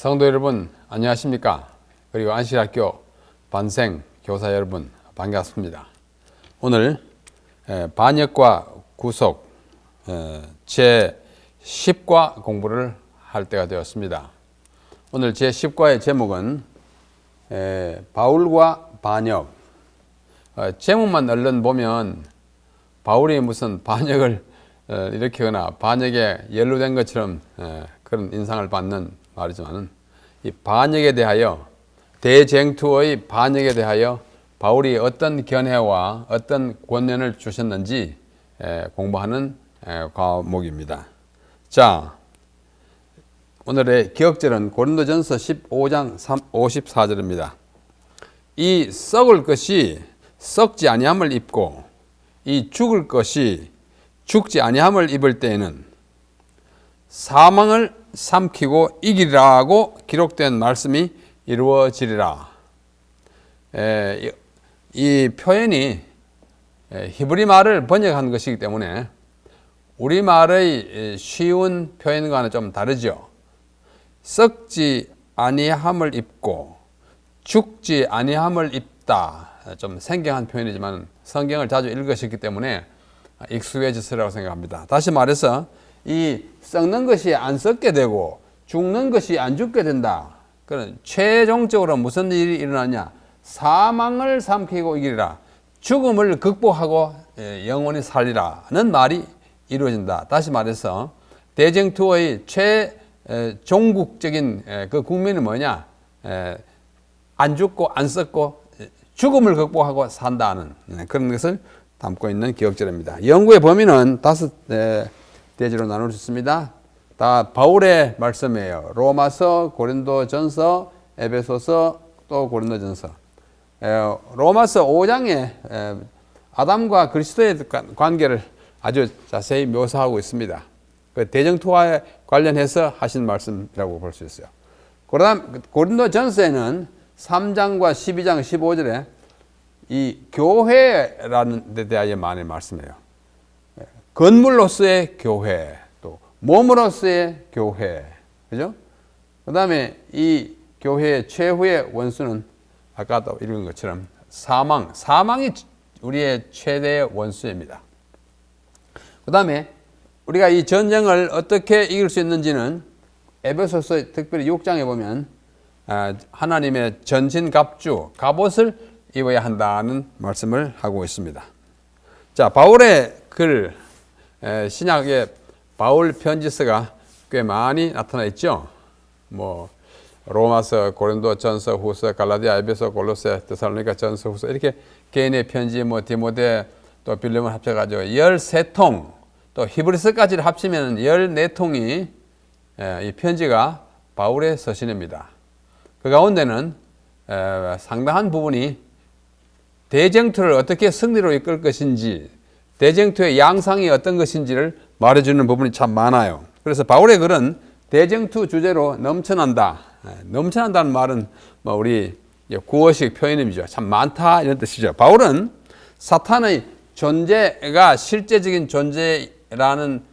성도 여러분 안녕하십니까? 그리고 안식학교 반생 교사 여러분 반갑습니다. 오늘 반역과 구속 제 10과 공부를 할 때가 되었습니다. 오늘 제 10과의 제목은 바울과 반역. 제목만 얼른 보면 바울이 무슨 반역을 일으키거나 반역에 연루된 것처럼 그런 인상을 받는 말이지만, 이 반역에 대하여, 대쟁투의 반역에 대하여 바울이 어떤 견해와 어떤 권면을 주셨는지 공부하는 과목입니다. 자, 오늘의 기억절은 고린도전서 15장 54절입니다. 이 썩을 것이 썩지 아니함을 입고 이 죽을 것이 죽지 아니함을 입을 때에는 사망을 삼키고 이기리라고 기록된 말씀이 이루어지리라. 이 표현이 히브리 말을 번역한 것이기 때문에 우리말의 쉬운 표현과는 좀 다르죠. 썩지 아니함을 입고 죽지 아니함을 입다. 좀 생경한 표현이지만 성경을 자주 읽으셨기 때문에 익숙해졌으라고 생각합니다. 다시 말해서 이 썩는 것이 안 썩게 되고 죽는 것이 안 죽게 된다. 그런 최종적으로 무슨 일이 일어나냐? 사망을 삼키고 이기리라. 죽음을 극복하고 영원히 살리라는 말이 이루어진다. 다시 말해서 대쟁투의 최종국적인 그 국민이 뭐냐? 안 죽고 안 썩고 죽음을 극복하고 산다는 그런 것을 담고 있는 기억절입니다. 연구의 범위는 5대지로 나눌 수 있습니다. 다 바울의 말씀이에요. 로마서, 고린도전서, 에베소서, 또 고린도전서. 로마서 5장에 아담과 그리스도의 관계를 아주 자세히 묘사하고 있습니다. 그 대쟁투와 관련해서 하신 말씀이라고 볼 수 있어요. 그다음 고린도전서에는 3장과 12장 15절에 이 교회라는 데 대하여 많이 말씀해요. 건물로서의 교회, 또 몸으로서의 교회, 그죠? 그 다음에 이 교회의 최후의 원수는 아까도 읽은 것처럼 사망이 우리의 최대의 원수입니다. 그 다음에 우리가 이 전쟁을 어떻게 이길 수 있는지는 에베소서 특별히 6장에 보면 하나님의 전신갑주, 갑옷을 입어야 한다는 말씀을 하고 있습니다. 자, 바울의 글, 신약에 바울 편지서가 꽤 많이 나타나 있죠. 뭐 로마서, 고린도 전서, 후서, 갈라디아, 에베소, 골로새, 데살로니가 전서, 후서 이렇게 개인의 편지, 뭐 디모데, 또 빌레몬 합쳐가지고 13통, 또 히브리서까지를 합치면 14통이 이 편지가 바울의 서신입니다. 그 가운데는 상당한 부분이 대쟁투를 어떻게 승리로 이끌 것인지, 대쟁투의 양상이 어떤 것인지를 말해주는 부분이 참 많아요. 그래서 바울의 글은 대쟁투 주제로 넘쳐난다. 넘쳐난다는 말은 뭐 우리 구어식 표현이죠. 참 많다 이런 뜻이죠. 바울은 사탄의 존재가 실제적인 존재라는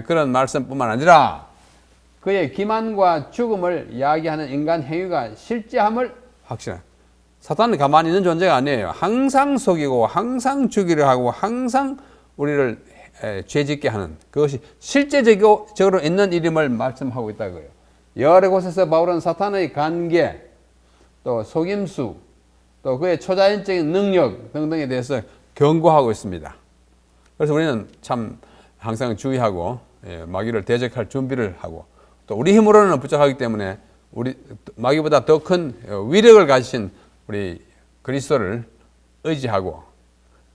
그런 말씀뿐만 아니라 그의 기만과 죽음을 이야기하는 인간 행위가 실제함을 확신합니다. 사탄은 가만히 있는 존재가 아니에요. 항상 속이고 항상 죽이려 하고 항상 우리를 죄짓게 하는 그것이 실제적으로 있는 일임을 말씀하고 있다고요. 여러 곳에서 바울은 사탄의 관계, 또 속임수, 또 그의 초자연적인 능력 등등에 대해서 경고하고 있습니다. 그래서 우리는 참 항상 주의하고 마귀를 대적할 준비를 하고, 또 우리 힘으로는 부족하기 때문에 우리 마귀보다 더 큰 위력을 가지신 우리 그리스도를 의지하고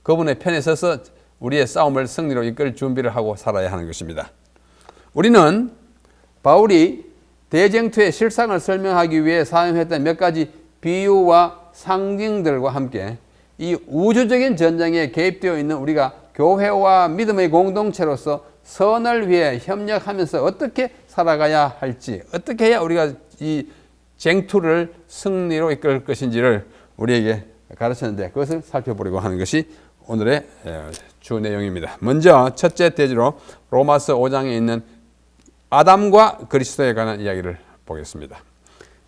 그분의 편에 서서 우리의 싸움을 승리로 이끌 준비를 하고 살아야 하는 것입니다. 우리는 바울이 대쟁투의 실상을 설명하기 위해 사용했던 몇 가지 비유와 상징들과 함께 이 우주적인 전쟁에 개입되어 있는 우리가 교회와 믿음의 공동체로서 선을 위해 협력하면서 어떻게 살아가야 할지, 어떻게 해야 우리가 이 쟁투를 승리로 이끌 것인지를 우리에게 가르쳤는데, 그것을 살펴보려고 하는 것이 오늘의 주 내용입니다. 먼저 첫째 대지로 로마서 5장에 있는 아담과 그리스도에 관한 이야기를 보겠습니다.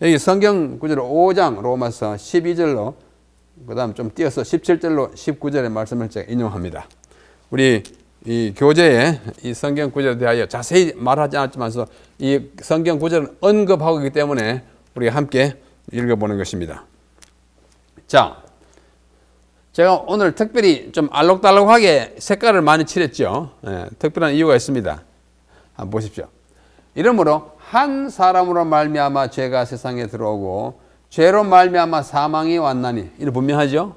여기 성경 구절로 5장 로마서 12절로 그 다음 좀 띄어서 17절로 19절의 말씀을 제가 인용합니다. 우리 이 교재에 이 성경 구절에 대하여 자세히 말하지 않았지만서 이 성경 구절은 언급하고 있기 때문에 우리가 함께 읽어보는 것입니다. 자, 제가 오늘 특별히 좀 알록달록하게 색깔을 많이 칠했죠. 특별한 이유가 있습니다. 한번 보십시오. 이러므로 한 사람으로 말미암아 죄가 세상에 들어오고 죄로 말미암아 사망이 왔나니 이는 분명하죠.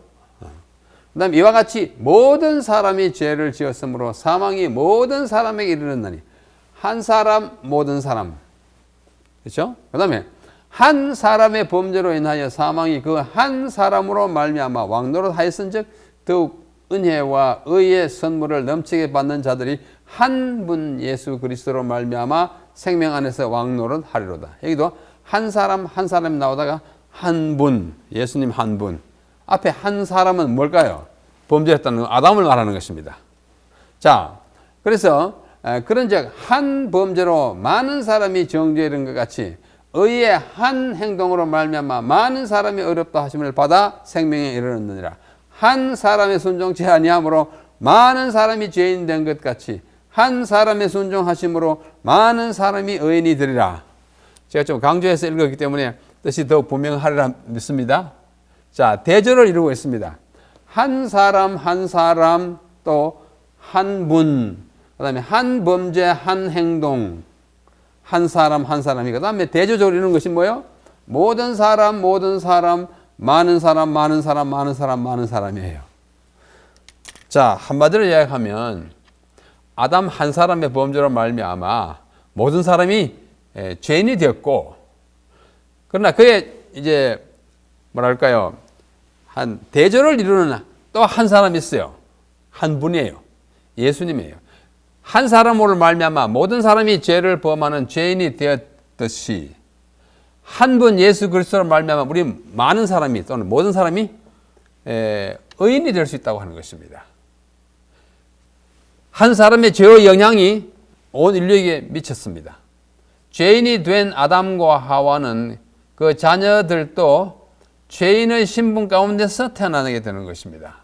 그다음 이와 같이 모든 사람이 죄를 지었으므로 사망이 모든 사람에게 이르렀나니 한 사람 모든 사람 그렇죠? 그다음에 한 사람의 범죄로 인하여 사망이 그 한 사람으로 말미암아 왕노릇 하였은즉 더욱 은혜와 의의 선물을 넘치게 받는 자들이 한 분 예수 그리스도로 말미암아 생명 안에서 왕노릇 하리로다. 여기도 한 사람 한 사람 나오다가 한 분, 예수님 한 분. 앞에 한 사람은 뭘까요? 범죄했다는 아담을 말하는 것입니다. 자, 그래서 그런즉 한 범죄로 많은 사람이 정죄에 이른 것 같이 의의 한 행동으로 말미암아 많은 사람이 어렵다 하심을 받아 생명에 이르렀느니라. 한 사람의 순종치 아니함으로 많은 사람이 죄인 된 것 같이 한 사람의 순종하심으로 많은 사람이 의인이 되리라. 제가 좀 강조해서 읽었기 때문에 뜻이 더욱 분명하리라 믿습니다. 자, 대조를 이루고 있습니다. 한 사람 또 한 분, 그 다음에 한 범죄 한 행동, 한 사람이 그 다음에 대조적으로 이루는 것이 뭐예요? 모든 사람 많은 사람이에요. 자, 한마디로 이야기하면 아담 한 사람의 범죄로 말미암아 모든 사람이 죄인이 되었고, 그러나 그의 이제 뭐랄까요, 한 대조를 이루는 또 한 사람이 있어요. 한 분이에요. 예수님이에요. 한 사람으로 말미암아 모든 사람이 죄를 범하는 죄인이 되었듯이 한 분 예수 그리스도로 말미암아 우리 많은 사람이 또는 모든 사람이 의인이 될 수 있다고 하는 것입니다. 한 사람의 죄의 영향이 온 인류에게 미쳤습니다. 죄인이 된 아담과 하와는 그 자녀들도 죄인의 신분 가운데서 태어나게 되는 것입니다.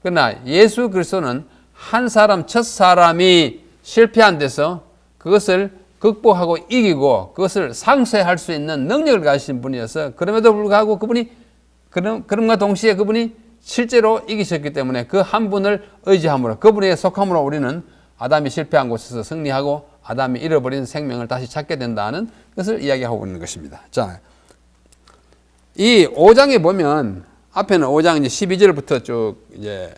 그러나 예수 그리스도는 한 사람, 첫 사람이 실패한 데서 그것을 극복하고 이기고 그것을 상쇄할 수 있는 능력을 가지신 분이어서 그럼에도 불구하고 그럼과 동시에 그분이 실제로 이기셨기 때문에 그 한 분을 의지함으로 그분에 속함으로 우리는 아담이 실패한 곳에서 승리하고 아담이 잃어버린 생명을 다시 찾게 된다는 것을 이야기하고 있는 것입니다. 자, 이 5장에 보면 앞에는 5장 이제 12절부터 쭉 이제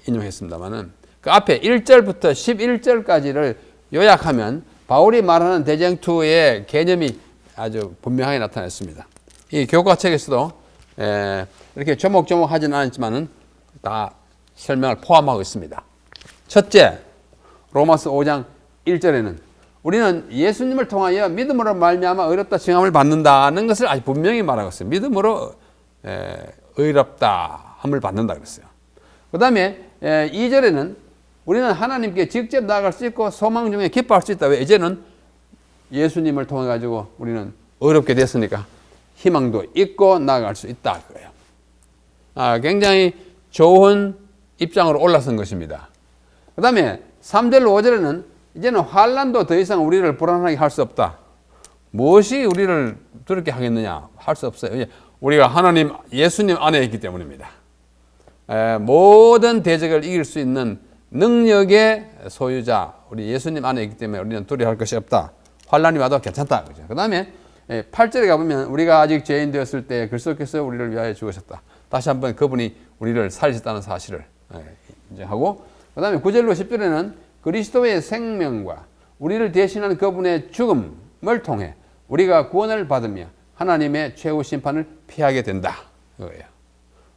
인용했습니다만은 그 앞에 1절부터 11절까지를 요약하면 바울이 말하는 대쟁투의 개념이 아주 분명하게 나타났습니다. 이 교과책에서도 이렇게 조목조목 하지는 않았지만은 다 설명을 포함하고 있습니다. 첫째, 로마서 5장 1절에는 우리는 예수님을 통하여 믿음으로 말미암아 의롭다 칭함을 받는다는 것을 아주 분명히 말하고 있어요. 믿음으로 의롭다 함을 받는다 그랬어요. 그 다음에 2절에는 우리는 하나님께 직접 나아갈 수 있고 소망 중에 기뻐할 수 있다. 왜? 이제는 예수님을 통해 가지고 우리는 의롭게 됐으니까 희망도 있고 나아갈 수 있다 그거예요. 굉장히 좋은 입장으로 올라선 것입니다. 그 다음에 3절로 5절에는 이제는 환난도 더 이상 우리를 불안하게 할 수 없다. 무엇이 우리를 두렵게 하겠느냐? 할 수 없어요. 우리가 하나님, 예수님 안에 있기 때문입니다. 모든 대적을 이길 수 있는 능력의 소유자, 우리 예수님 안에 있기 때문에 우리는 두려워할 것이 없다. 환난이 와도 괜찮다. 그 다음에 8절에 가보면 우리가 아직 죄인 되었을 때 그리스도께서 우리를 위하여 죽으셨다. 다시 한번 그분이 우리를 살리셨다는 사실을 인정하고, 그 다음에 9절로 10절에는 그리스도의 생명과 우리를 대신한 그분의 죽음을 통해 우리가 구원을 받으며 하나님의 최후 심판을 피하게 된다. 그거예요.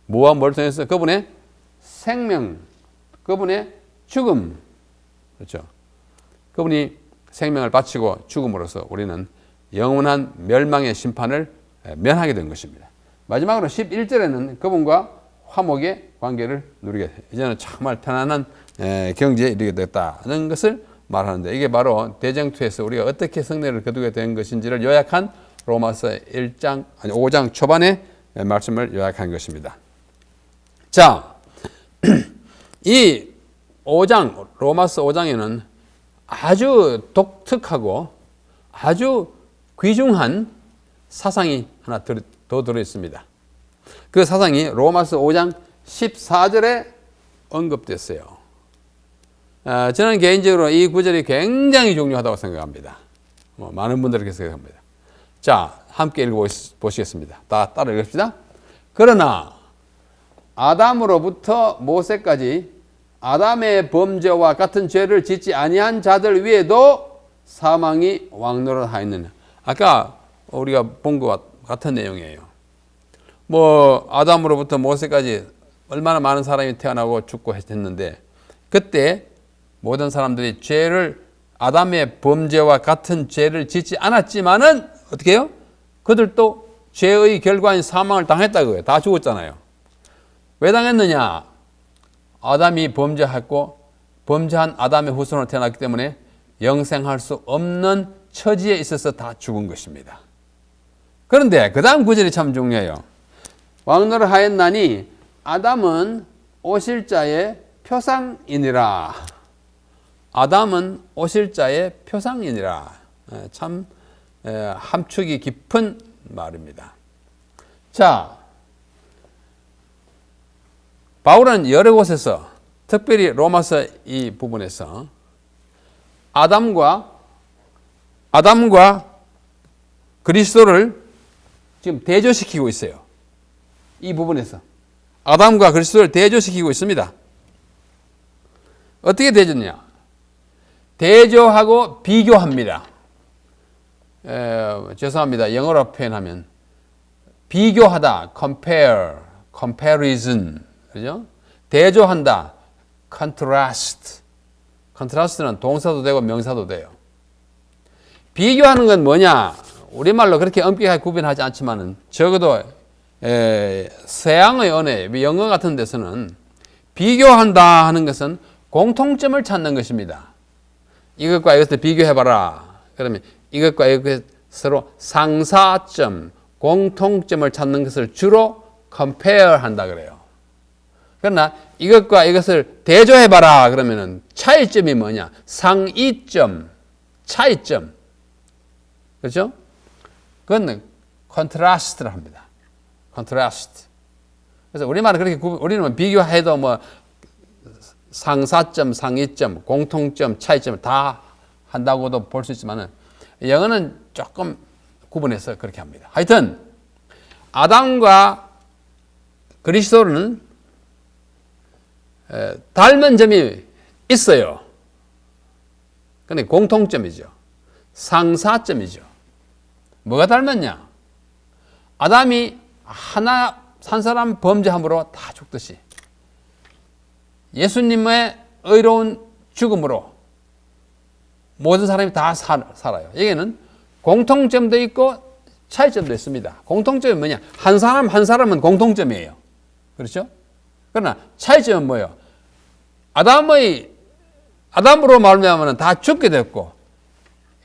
뭐와 뭘 통해서? 그분의 생명, 그분의 죽음. 그렇죠. 그분이 생명을 바치고 죽음으로써 우리는 영원한 멸망의 심판을 면하게 된 것입니다. 마지막으로 11절에는 그분과 화목의 관계를 누리게 돼요. 이제는 정말 편안한 경지에 이르게 됐다는 것을 말하는데, 이게 바로 대쟁투에서 우리가 어떻게 승리를 거두게 된 것인지를 요약한 로마서 5장 초반에 말씀을 요약한 것입니다. 자, 이 5장, 로마서 5장에는 아주 독특하고 아주 귀중한 사상이 하나 더 들어있습니다. 그 사상이 로마서 5장 14절에 언급됐어요. 저는 개인적으로 이 구절이 굉장히 중요하다고 생각합니다. 많은 분들이 그렇게 생각합니다. 자, 함께 읽어보시겠습니다. 다 따라 읽읍시다. 그러나 아담으로부터 모세까지 아담의 범죄와 같은 죄를 짓지 아니한 자들 위에도 사망이 왕노릇하였느냐. 아까 우리가 본 것 같은 내용이에요. 아담으로부터 모세까지 얼마나 많은 사람이 태어나고 죽고 했는데, 그때 모든 사람들이 아담의 범죄와 같은 죄를 짓지 않았지만은 어떻게 해요? 그들도 죄의 결과인 사망을 당했다고요. 다 죽었잖아요. 왜 당했느냐? 아담이 범죄했고 범죄한 아담의 후손으로 태어났기 때문에 영생할 수 없는 처지에 있어서 다 죽은 것입니다. 그런데 그 다음 구절이 참 중요해요. 왕노를 하였나니 아담은 오실 자의 표상이니라. 아담은 오실 자의 표상이니라. 참 함축이 깊은 말입니다. 자, 바울은 여러 곳에서 특별히 로마서 이 부분에서 아담과 그리스도를 지금 대조시키고 있어요. 이 부분에서 아담과 그리스도를 대조시키고 있습니다. 어떻게 대조냐? 대조하고 비교합니다. 죄송합니다. 영어로 표현하면 비교하다, comparison, 그죠? 대조한다, contrast. contrast는 동사도 되고 명사도 돼요. 비교하는 건 뭐냐? 우리말로 그렇게 엄격하게 구분하지 않지만은 적어도 서양의 언어, 영어 같은 데서는 비교한다 하는 것은 공통점을 찾는 것입니다. 이것과 이것을 비교해봐라. 그러면 이것과 이것 서로 상사점, 공통점을 찾는 것을 주로 compare 한다 그래요. 그러나 이것과 이것을 대조해봐라 그러면은 차이점이 뭐냐? 상이점, 차이점. 그렇죠? 그건 컨트라스트를 합니다. 컨트라스트. 그래서 우리말은 그렇게 우리는 비교해도 상사점, 상이점, 공통점, 차이점을 다 한다고도 볼 수 있지만은 영어는 조금 구분해서 그렇게 합니다. 하여튼 아담과 그리스도는 닮은 점이 있어요. 근데 공통점이죠. 상사점이죠. 뭐가 닮았냐? 아담이 한 사람 범죄함으로 다 죽듯이 예수님의 의로운 죽음으로 모든 사람이 다 살아요. 여기는 공통점도 있고 차이점도 있습니다. 공통점이 뭐냐? 한 사람은 공통점이에요. 그렇죠? 그러나 차이점은 뭐예요? 아담으로 말미암아는 다 죽게 됐고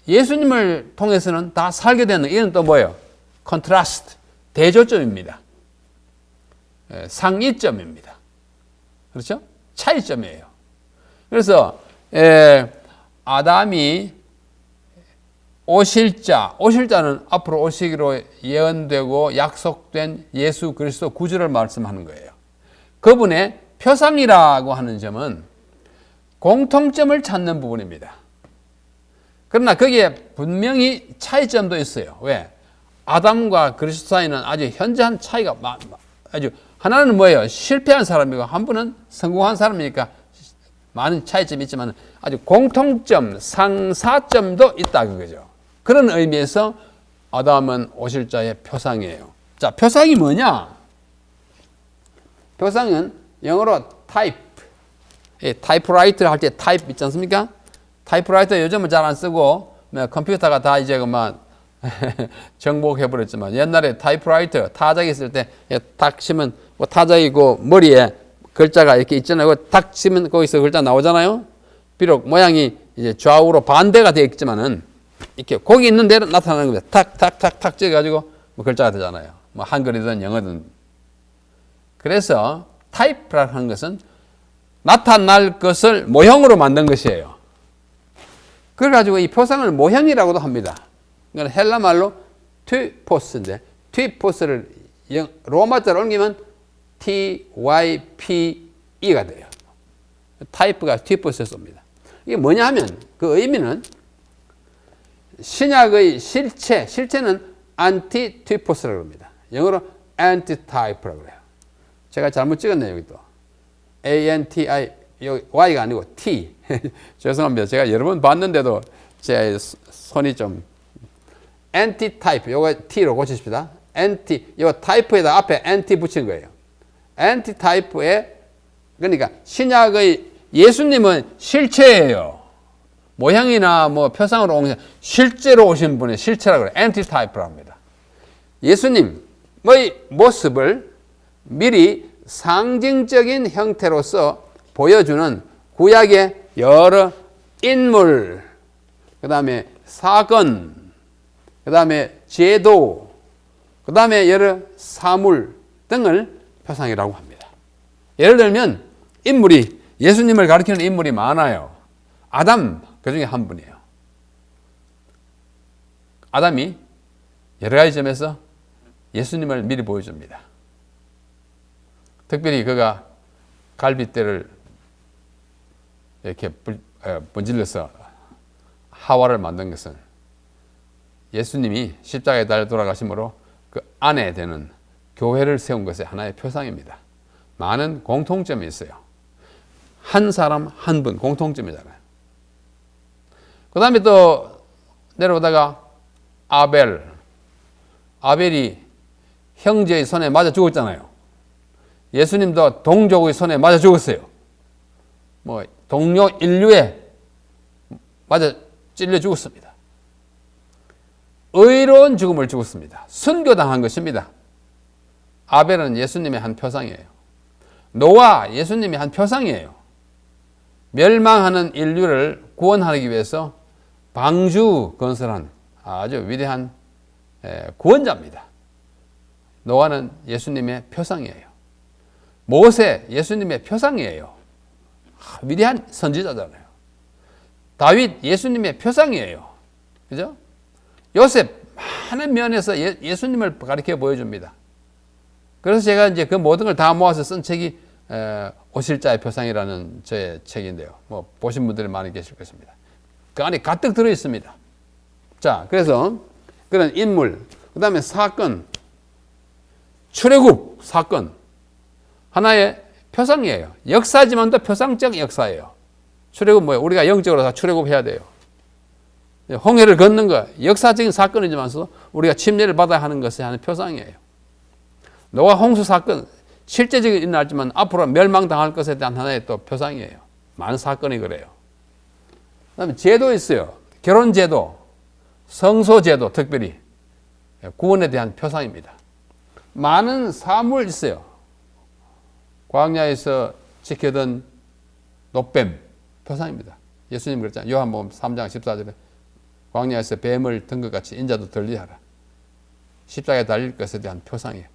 예수님을 통해서는 다 살게 되는, 이는 또 뭐예요? 컨트라스트, 대조점입니다. 상이점입니다. 그렇죠? 차이점이에요. 그래서 아담이 오실 자는 앞으로 오시기로 예언되고 약속된 예수 그리스도 구주를 말씀하는 거예요. 그분의 표상이라고 하는 점은 공통점을 찾는 부분입니다. 그러나 거기에 분명히 차이점도 있어요. 왜? 아담과 그리스도 사이는 아주 현저한 차이가 아주, 하나는 뭐예요? 실패한 사람이고 한 분은 성공한 사람이니까 많은 차이점이 있지만 아주 공통점, 상사점도 있다 그거죠. 그런 의미에서 아담은 오실 자의 표상이에요. 자, 표상이 뭐냐? 표상은 영어로 타입. 타이프라이터 할 때 타입 있지 않습니까? 타이프라이터 요즘은 잘 안 쓰고 컴퓨터가 다 이제 정복해버렸지만 옛날에 타이프라이터 타자기 있을 때 탁 치면 타자기고 머리에 글자가 이렇게 있잖아요. 탁 치면 거기서 글자 나오잖아요. 비록 모양이 이제 좌우로 반대가 되어 있지만은 이렇게 곡이 있는 대로 나타나는 겁니다. 탁탁탁탁 찍어가지고 뭐 글자가 되잖아요. 뭐 한글이든 영어든. 그래서 타입이라고 하는 것은 나타날 것을 모형으로 만든 것이에요. 그래가지고 이 표상을 모형이라고도 합니다. 이건 헬라 말로 typos인데 typos를 로마자로 옮기면 type가 돼요. 타입가 typos에서 옵니다. 이게 뭐냐 하면 그 의미는 신약의 실체는 anti-typos라고 합니다. 영어로 anti-type라고 그래요. 제가 잘못 찍었네요, 여기 또. A-N-T-I, Y가 아니고 T. 죄송합니다. 제가 여러 번 봤는데도 제 손이 좀 anti-type, 요거 T로 고치십시다. anti, 요 type에다 앞에 anti 붙인 거예요. anti-type에, 그러니까 신약의 예수님은 실체예요. 모형이나 뭐 표상으로 온 실제로 오신 분의 실체라고 그래요. anti-type라고 합니다. 예수님의 모습을 미리 상징적인 형태로서 보여주는 구약의 여러 인물, 그 다음에 사건, 그 다음에 제도, 그 다음에 여러 사물 등을 표상이라고 합니다. 예를 들면 인물이, 예수님을 가리키는 인물이 많아요. 아담, 그 중에 한 분이에요. 아담이 여러 가지 점에서 예수님을 미리 보여줍니다. 특별히 그가 갈빗대를 이렇게 분질러서 하와를 만든 것은 예수님이 십자가에 달려 돌아가심으로 그 안에 되는 교회를 세운 것의 하나의 표상입니다. 많은 공통점이 있어요. 한 사람 한 분 공통점이잖아요. 그 다음에 또 내려오다가 아벨이 형제의 손에 맞아 죽었잖아요. 예수님도 동족의 손에 맞아 죽었어요. 뭐 동료 인류에 맞아 찔려 죽었습니다. 의로운 죽음을 죽었습니다. 순교당한 것입니다. 아벨은 예수님의 한 표상이에요. 노아 예수님의 한 표상이에요. 멸망하는 인류를 구원하기 위해서 방주 건설한 아주 위대한 구원자입니다. 노아는 예수님의 표상이에요. 모세 예수님의 표상이에요. 위대한 선지자잖아요. 다윗 예수님의 표상이에요. 그죠? 요셉 많은 면에서 예수님을 가리켜 보여줍니다. 그래서 제가 이제 그 모든 걸 다 모아서 쓴 책이 오실자의 표상이라는 제 책인데요. 뭐 보신 분들이 많이 계실 것입니다. 그 안에 가득 들어 있습니다. 자, 그래서 그런 인물, 그 다음에 사건, 출애굽 사건, 하나의 표상이에요. 역사지만도 표상적 역사예요. 출애굽 뭐예요? 우리가 영적으로 다 출애굽해야 돼요. 홍해를 걷는 거 역사적인 사건이지만서 우리가 침례를 받아야 하는 것이 하는 표상이에요. 노아 홍수 사건 실제적인 일어나지만 앞으로 멸망당할 것에 대한 하나의 또 표상이에요. 많은 사건이 그래요. 그다음에 제도 있어요. 결혼 제도, 성소 제도 특별히 구원에 대한 표상입니다. 많은 사물 있어요. 광야에서 지켜던 노뱀 표상입니다. 예수님 그랬잖아요. 요한복음 3장 14절에 광야에서 뱀을 든 것 같이 인자도 들리하라. 십자가에 달릴 것에 대한 표상이에요.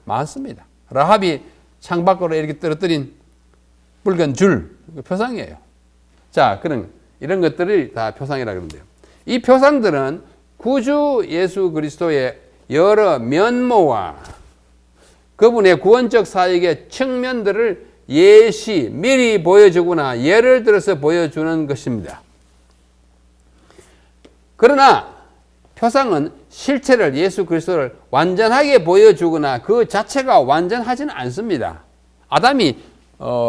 많습니다. 라합이 창밖으로 이렇게 떨어뜨린 붉은 줄 표상이에요. 자, 이런 것들이 다 표상이라고 그러는데요. 이 표상들은 구주 예수 그리스도의 여러 면모와 그분의 구원적 사역의 측면들을 미리 보여주거나 예를 들어서 보여주는 것입니다. 그러나 표상은 실체를 예수 그리스도를 완전하게 보여주거나 그 자체가 완전하지는 않습니다. 아담이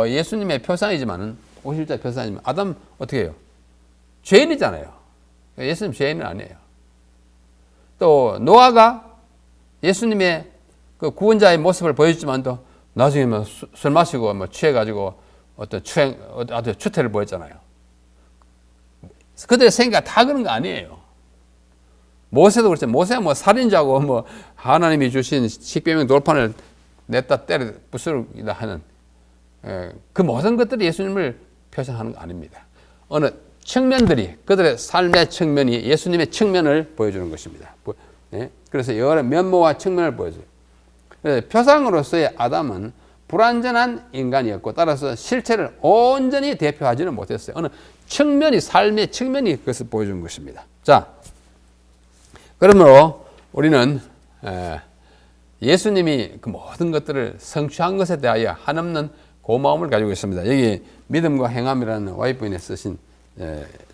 예수님의 표상이지만은 오실자 표상이지만 아담 어떻게 해요? 죄인이잖아요. 예수님 죄인은 아니에요. 또 노아가 예수님의 그 구원자의 모습을 보여주지만도 나중에 뭐 술 마시고 뭐 취해가지고 어떤 추태를 보였잖아요. 그들의 생각 다 그런 거 아니에요. 모세도 그렇죠. 모세가 뭐 살인자고 뭐 하나님이 주신 십계명 돌판을 냈다 때려 부수기다 하는 그 모든 것들이 예수님을 표상하는 거 아닙니다. 어느 측면들이 그들의 삶의 측면이 예수님의 측면을 보여주는 것입니다. 그래서 여러 면모와 측면을 보여줘요. 그래서 표상으로서의 아담은 불완전한 인간이었고 따라서 실체를 온전히 대표하지는 못했어요. 어느 측면이 삶의 측면이 그것을 보여준 것입니다. 자, 그러므로 우리는 예수님이 그 모든 것들을 성취한 것에 대하여 한없는 고마움을 가지고 있습니다. 여기 믿음과 행함이라는 와이프인에 쓰신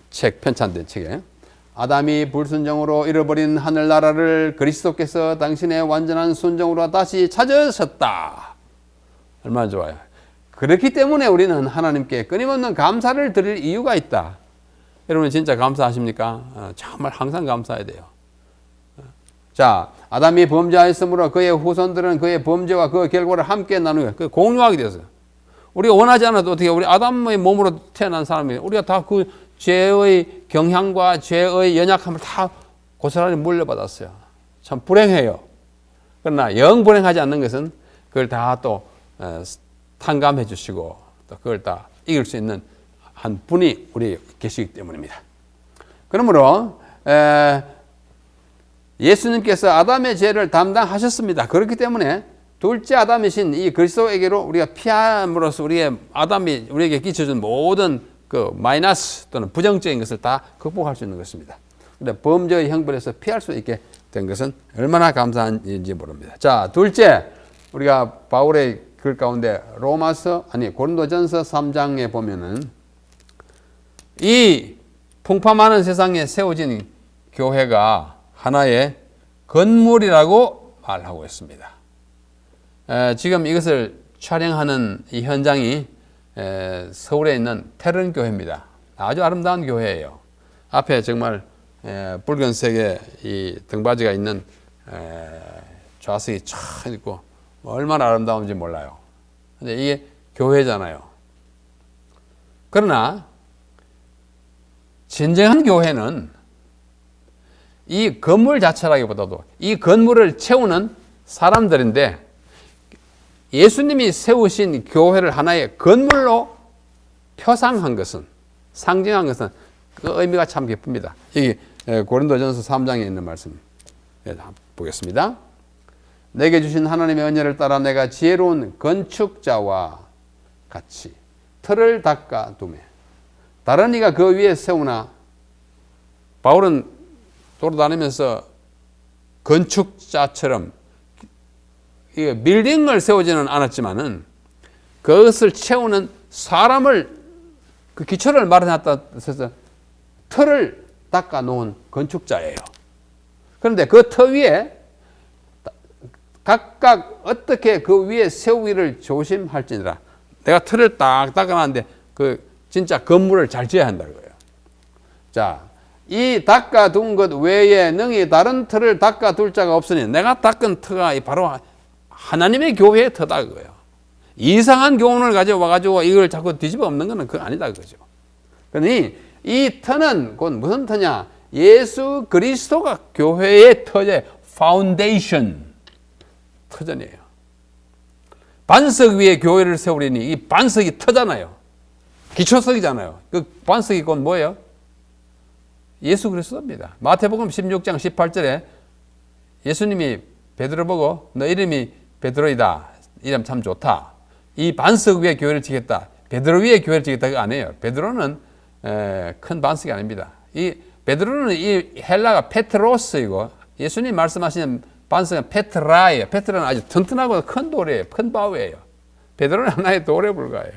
책, 편찬된 책에 아담이 불순종으로 잃어버린 하늘나라를 그리스도께서 당신의 완전한 순종으로 다시 찾으셨다. 얼마나 좋아요. 그렇기 때문에 우리는 하나님께 끊임없는 감사를 드릴 이유가 있다. 여러분 진짜 감사하십니까? 정말 항상 감사해야 돼요. 자, 아담이 범죄하였으므로 그의 후손들은 그의 범죄와 그 결과를 함께 나누고 공유하게 되었어요. 우리가 원하지 않아도 어떻게 우리 아담의 몸으로 태어난 사람이 우리가 다 그 죄의 경향과 죄의 연약함을 다 고스란히 물려받았어요. 참 불행해요. 그러나 영 불행하지 않는 것은 그걸 다 또 탕감해 주시고 또 그걸 다 이길 수 있는 한 분이 우리 계시기 때문입니다. 그러므로 예수님께서 아담의 죄를 담당하셨습니다. 그렇기 때문에 둘째 아담이신 이 그리스도에게로 우리가 피함으로써 우리의 아담이 우리에게 끼쳐준 모든 그 마이너스 또는 부정적인 것을 다 극복할 수 있는 것입니다. 그런데 범죄의 형벌에서 피할 수 있게 된 것은 얼마나 감사한지 모릅니다. 자, 둘째, 우리가 바울의 글 가운데 고린도전서 3장에 보면은 이 풍파많은 세상에 세워진 교회가 하나의 건물이라고 말하고 있습니다. 지금 이것을 촬영하는 이 현장이 서울에 있는 테른 교회입니다. 아주 아름다운 교회예요. 앞에 정말 붉은색의 이 등받이가 있는 좌석이 쫙 있고 얼마나 아름다운지 몰라요. 근데 이게 교회잖아요. 그러나 진정한 교회는 이 건물 자체라기보다도 이 건물을 채우는 사람들인데 예수님이 세우신 교회를 하나의 건물로 표상한 것은 상징한 것은 그 의미가 참 깊습니다. 여기 고린도전서 3장에 있는 말씀 보겠습니다. 내게 주신 하나님의 은혜를 따라 내가 지혜로운 건축자와 같이 틀을 닦아 두매 다른 이가 그 위에 세우나 바울은 돌아다니면서 건축자처럼 빌딩을 세우지는 않았지만은 그것을 채우는 사람을 그 기초를 마련했다 해서 틀을 닦아 놓은 건축자예요. 그런데 그 터 위에 각각 어떻게 그 위에 세우기를 조심할지니라. 내가 틀을 딱 닦아놨는데 그 진짜 건물을 잘 지어야 한다는 거예요. 자, 이 닦아둔 것 외에 능히 다른 틀을 닦아둘 자가 없으니 내가 닦은 터가 바로 하나님의 교회의 터다 그거예요. 이상한 교훈을 가져와가지고 이걸 자꾸 뒤집어 엎는 것은 그거 아니다 그거죠. 그러니 이 터는 곧 무슨 터냐? 예수 그리스도가 교회의 터제 파운데이션 터전이에요. 반석 위에 교회를 세우려니 이 반석이 터잖아요. 기초석이잖아요. 그 반석이 곧 뭐예요? 예수 그리스도입니다. 마태복음 16장 18절에 예수님이 베드로 보고 너 이름이 베드로이다. 이름 참 좋다. 이 반석 위에 교회를 지겠다. 베드로 위에 교회를 지겠다가 아니에요. 베드로는 큰 반석이 아닙니다. 이 베드로는 이 헬라가 페트로스이고 예수님 말씀하시는 반석은 페트라예요. 페트라는 아주 튼튼하고 큰 돌이에요. 큰 바위예요. 베드로는 하나의 돌에 불과해요.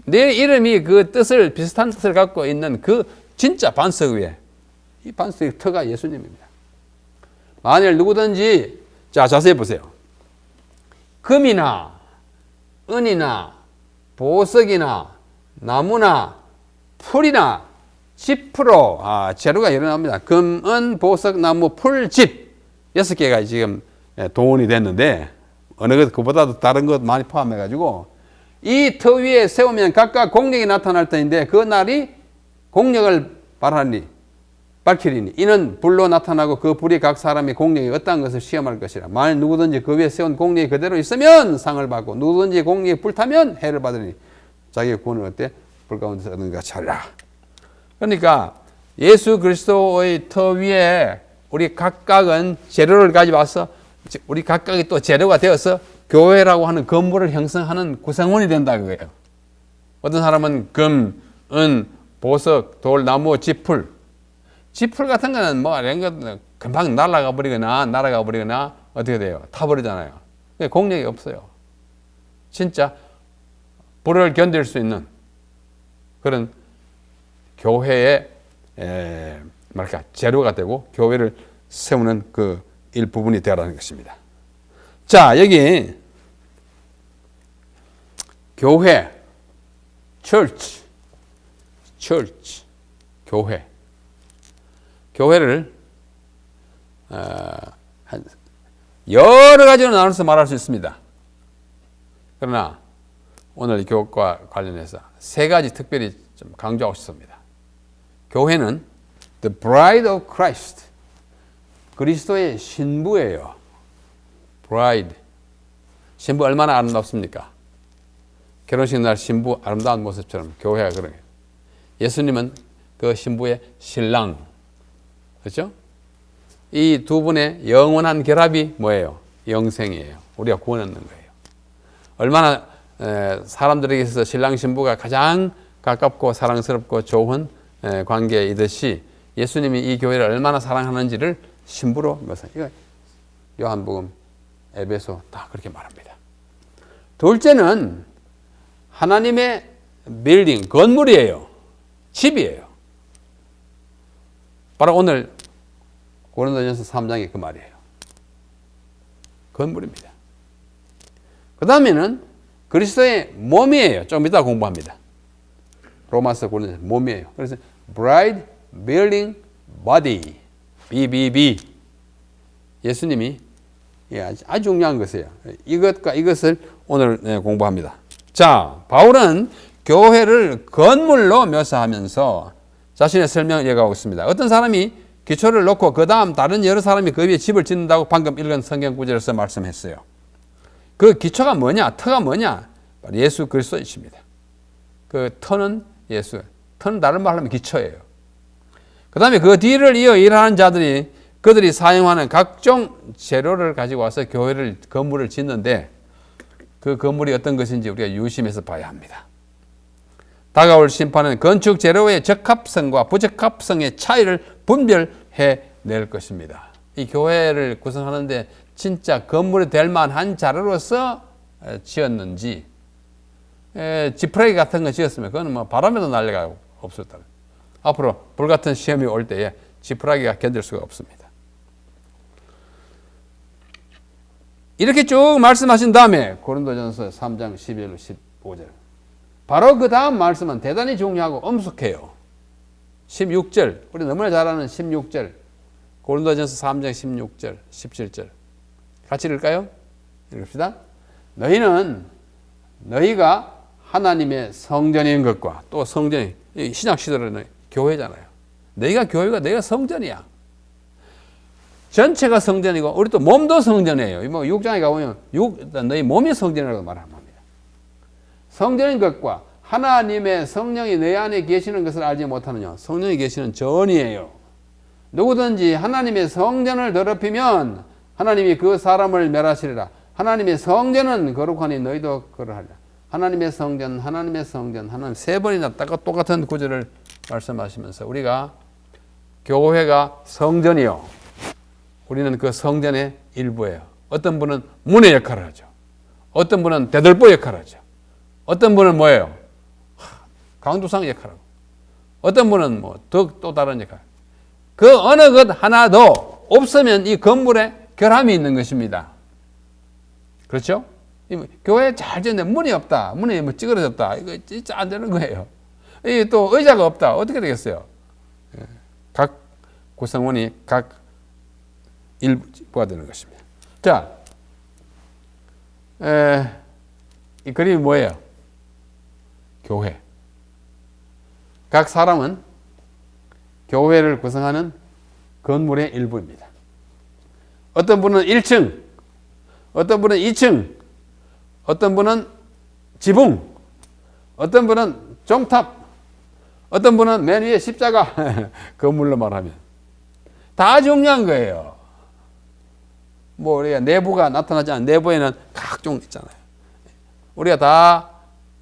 내 이름이 그 뜻을 비슷한 뜻을 갖고 있는 그 진짜 반석 위에 이 반석의 터가 예수님입니다. 만일 누구든지 자 자세히 보세요. 금이나 은이나 보석이나 나무나 풀이나 짚으로 재료가 여러 나옵니다. 금, 은, 보석, 나무, 풀, 짚 6개가 지금 동원이 됐는데 어느 것 그보다도 다른 것 많이 포함해가지고 이 터 위에 세우면 각각 공력이 나타날 터인데 그 날이 공력을 밝히리니 이는 불로 나타나고 그 불이 각 사람의 공력이 어떠한 것을 시험할 것이라. 만일 누구든지 그 위에 세운 공력이 그대로 있으면 상을 받고 누구든지 공력이 불타면 해를 받으니 자기의 구원을 어때? 불 가운데서 얻는 것 같이 하리라. 그러니까 예수 그리스도의 터 위에 우리 각각은 재료를 가져와서 우리 각각이 또 재료가 되어서 교회라고 하는 건물을 형성하는 구성원이 된다 그거예요. 어떤 사람은 금, 은, 보석, 돌, 나무, 지풀 같은 거는 뭐 이런 거 금방 날아가 버리거나 어떻게 돼요? 타버리잖아요. 공력이 없어요. 진짜 불을 견딜 수 있는 그런 교회의 재료가 되고 교회를 세우는 그 일부분이 되라는 것입니다. 자, 여기 교회, church, 교회를 여러 가지로 나눠서 말할 수 있습니다. 그러나 오늘 이 교육과 관련해서 세 가지 특별히 좀 강조하고 싶습니다. 교회는 the bride of Christ, 그리스도의 신부예요. bride, 신부 얼마나 아름답습니까? 결혼식 날 신부 아름다운 모습처럼 교회가 그런 거예요. 예수님은 그 신부의 신랑, 그렇죠? 이 두 분의 영원한 결합이 뭐예요? 영생이에요. 우리가 구원 얻는 거예요. 얼마나 사람들에게 있어서 신랑 신부가 가장 가깝고 사랑스럽고 좋은 관계이듯이 예수님이 이 교회를 얼마나 사랑하는지를 신부로 묘사해요. 요한복음, 에베소 다 그렇게 말합니다. 둘째는 하나님의 빌딩, 건물이에요. 집이에요. 바로 오늘 고린도전서 3장의 그 말이에요. 건물입니다. 그 다음에는 그리스도의 몸이에요. 좀 이따 공부합니다. 로마서 고린도전서 몸이에요. 그래서 bride, building, body, BBB. 예수님이 아주 중요한 것이에요. 이것과 이것을 오늘 공부합니다. 자, 바울은 교회를 건물로 묘사하면서 자신의 설명을 이어가고 있습니다. 어떤 사람이 기초를 놓고 그 다음 다른 여러 사람이 그 위에 집을 짓는다고 방금 읽은 성경 구절에서 말씀했어요. 그 기초가 뭐냐? 터가 뭐냐? 바로 예수 그리스도이십니다. 그 터는 예수. 터는 다른 말로 하면 기초예요. 그 다음에 그 뒤를 이어 일하는 자들이 그들이 사용하는 각종 재료를 가지고 와서 교회를, 건물을 짓는데 그 건물이 어떤 것인지 우리가 유심해서 봐야 합니다. 다가올 심판은 건축 재료의 적합성과 부적합성의 차이를 분별해 낼 것입니다. 이 교회를 구성하는데 진짜 건물이 될 만한 자료로서 지었는지, 지푸라기 같은 거 지었으면 그건 뭐 바람에도 날려가 없었다. 앞으로 불같은 시험이 올 때에 지푸라기가 견딜 수가 없습니다. 이렇게 쭉 말씀하신 다음에 고린도전서 3장 11절 15절 바로 그 다음 말씀은 대단히 중요하고 엄숙해요. 16절, 우리 너무나 잘 아는 16절, 고린도전서 3장 16절 17절 같이 읽을까요? 읽읍시다. 너희가 하나님의 성전인 것과, 또 성전이 신약 시대로는 교회잖아요. 너희가 교회가 너희가 성전이야. 전체가 성전이고 우리 또 몸도 성전이에요. 뭐 6장에 가보면 너희 몸이 성전이라고 말합니다. 성전인 것과 하나님의 성령이 내 안에 계시는 것을 알지 못하느냐. 성령이 계시는 전이에요. 누구든지 하나님의 성전을 더럽히면 하나님이 그 사람을 멸하시리라. 하나님의 성전은 거룩하니 너희도 그러하리라. 하나님의 성전, 하나님의 성전, 하나님 세 번이나 똑같은 구절을 말씀하시면서 우리가 교회가 성전이요. 우리는 그 성전의 일부예요. 어떤 분은 문의 역할을 하죠. 어떤 분은 대들보 역할을 하죠. 어떤 분은 뭐예요? 강두상 역할을 하고. 어떤 분은 뭐 또 다른 역할. 그 어느 것 하나도 없으면 이 건물에 결함이 있는 것입니다. 그렇죠? 교회에 잘 지었는데 문이 없다. 문이 뭐 찌그러졌다. 이거 진짜 안 되는 거예요. 또 의자가 없다. 어떻게 되겠어요? 각 구성원이 각 일부가 되는 것입니다. 자, 이 그림이 뭐예요? 교회. 각 사람은 교회를 구성하는 건물의 일부입니다. 어떤 분은 1층, 어떤 분은 2층, 어떤 분은 지붕, 어떤 분은 종탑, 어떤 분은 맨 위에 십자가 건물로 말하면 다 중요한 거예요. 뭐 우리가 내부가 나타나지 않은 내부에는 각종 있잖아요. 우리가 다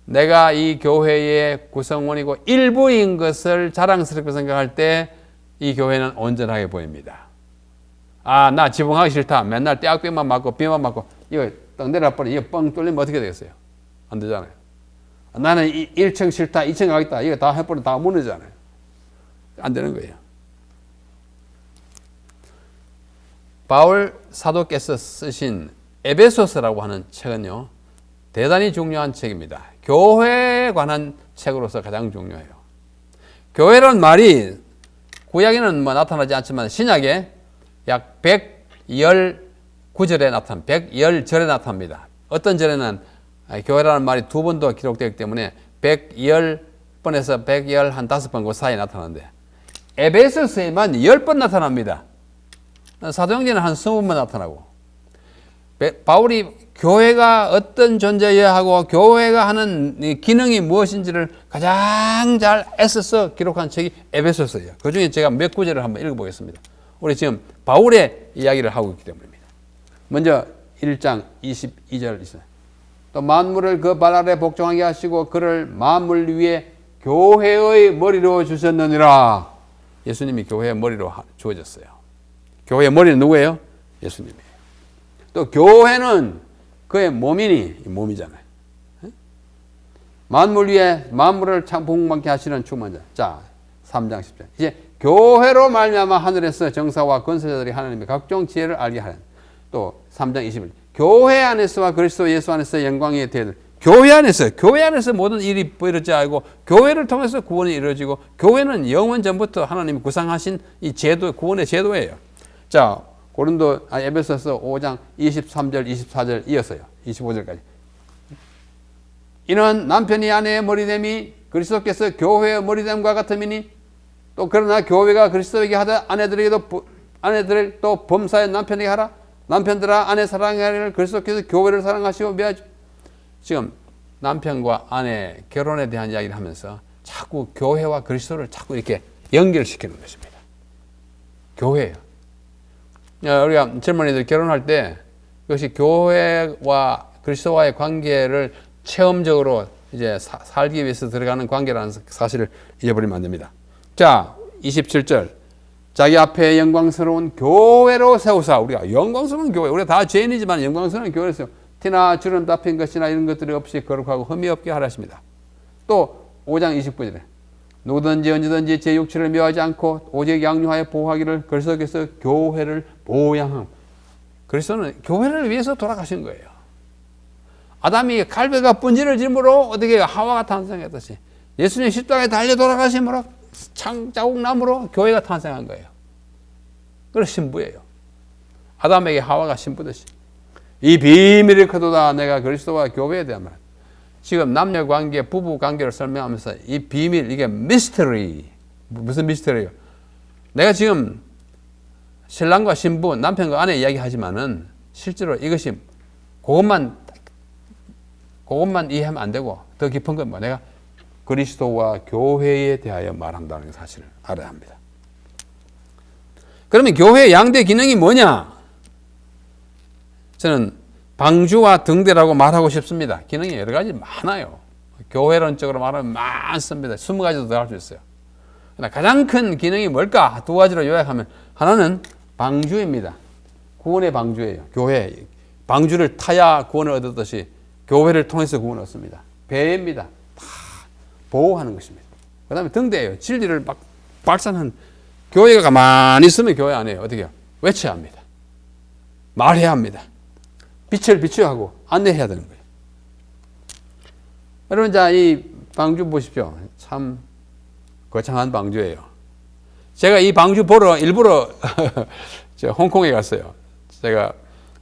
내가 이 교회의 구성원이고 일부인 것을 자랑스럽게 생각할 때 이 교회는 온전하게 보입니다. 아, 나 지붕하기 싫다. 맨날 떼약볕만 맞고 비만 맞고 이거 떡 내려버리면 이거 뻥 뚫리면 어떻게 되겠어요? 안 되잖아요. 나는 1층 싫다. 2층 가겠다. 이거 다 해버리면 다 무너지잖아요. 안 되는 거예요. 바울 사도께서 쓰신 에베소서라고 하는 책은요, 대단히 중요한 책입니다. 교회에 관한 책으로서 가장 중요해요. 교회란 말이 구약에는 뭐 나타나지 않지만 신약에 약 110구절에 나타납니다. 110절에 나타납니다. 어떤 절에는 교회라는 말이 2번도 기록되기 때문에 110번에서 115번 그 사이에 나타나는데 에베소서에만 10번 나타납니다. 사도행전은 한 20번 나타나고 바울이 교회가 어떤 존재여야 하고 교회가 하는 기능이 무엇인지를 가장 잘 애써서 기록한 책이 에베소서예요. 그 중에 제가 몇 구절을 한번 읽어보겠습니다. 우리 지금 바울의 이야기를 하고 있기 때문입니다. 먼저 1장 22절 있어요. 또 만물을 그 발 아래 복종하게 하시고 그를 만물 위에 교회의 머리로 주셨느니라. 예수님이 교회의 머리로 주어졌어요. 교회의 머리는 누구예요? 예수님이에요. 또 교회는 그의 몸이니 몸이잖아요. 만물 위에 만물을 복받게 하시는 충만자. 자, 3장 10절. 이제 교회로 말미암아 하늘에서 정사와 권세자들이 하나님의 각종 지혜를 알게 하는. 또 3장 21절. 교회 안에서와 그리스도 예수 안에서 영광이 되는. 교회 안에서 모든 일이 벌어지지 않고 교회를 통해서 구원이 이루어지고 교회는 영원 전부터 하나님이 구상하신 이 제도, 구원의 제도예요. 자, 에베소서 5장 23절, 24절 이어서요. 25절까지. 이는 남편이 아내의 머리됨이 그리스도께서 교회의 머리됨과 같음이니 또 그러나 교회가 그리스도에게 하되 아내들을 또 범사의 남편에게 하라. 남편들아 아내 사랑하기를 그리스도께서 교회를 사랑하시고 매하죠. 지금 남편과 아내 결혼에 대한 이야기를 하면서 자꾸 교회와 그리스도를 자꾸 이렇게 연결시키는 것입니다. 교회예요. 우리가 젊은이들 결혼할 때 이것이 교회와 그리스도와의 관계를 체험적으로 이제 살기 위해서 들어가는 관계라는 사실을 잊어버리면 안 됩니다. 자, 27절. 자기 앞에 영광스러운 교회로 세우사. 우리가 영광스러운 교회. 우리가 다 죄인이지만 영광스러운 교회로 세우. 티나 주름 잡힌 것이나 이런 것들이 없이 거룩하고 흠이 없게 하라 하십니다. 또 5장 29절에 누구든지 언제든지 제 육체를 묘하지 않고 오직 양육하여 보호하기를 그리스도께서 교회를 보양함. 그리스도는 교회를 위해서 돌아가신 거예요. 아담이 갈배가 분지를짐으로 어떻게 하와가 탄생했듯이 예수님 십자가에 달려 돌아가심으로 창자국나무로 교회가 탄생한 거예요. 그래서 신부예요. 아담에게 하와가 신부듯이. 이 비밀이 크도다. 내가 그리스도와 교회에 대한 말. 지금 남녀 관계, 부부 관계를 설명하면서 이 비밀, 이게 미스터리. 무슨 미스터리예요? 내가 지금 신랑과 신부, 남편과 아내 이야기하지만은 실제로 이것이 그것만 이해하면 안 되고 더 깊은 건 뭐 내가 그리스도와 교회에 대하여 말한다는 사실을 알아야 합니다. 그러면 교회의 양대 기능이 뭐냐? 저는 방주와 등대라고 말하고 싶습니다. 기능이 여러 가지 많아요. 교회론적으로 말하면 많습니다. 20가지도 더 할 수 있어요. 그러나 가장 큰 기능이 뭘까? 2가지로 요약하면 하나는 방주입니다. 구원의 방주예요. 교회. 방주를 타야 구원을 얻었듯이 교회를 통해서 구원을 얻습니다. 배입니다. 다 보호하는 것입니다. 그 다음에 등대예요. 진리를 막 발산하는. 교회가 가만히 있으면 교회 안 해요. 어떻게 해요? 외쳐야 합니다. 말해야 합니다. 빛을 비춰야 하고 안내해야 되는 거예요. 여러분, 자, 이 방주 보십시오. 참 거창한 방주예요. 제가 이 방주 보러 일부러 홍콩에 갔어요. 제가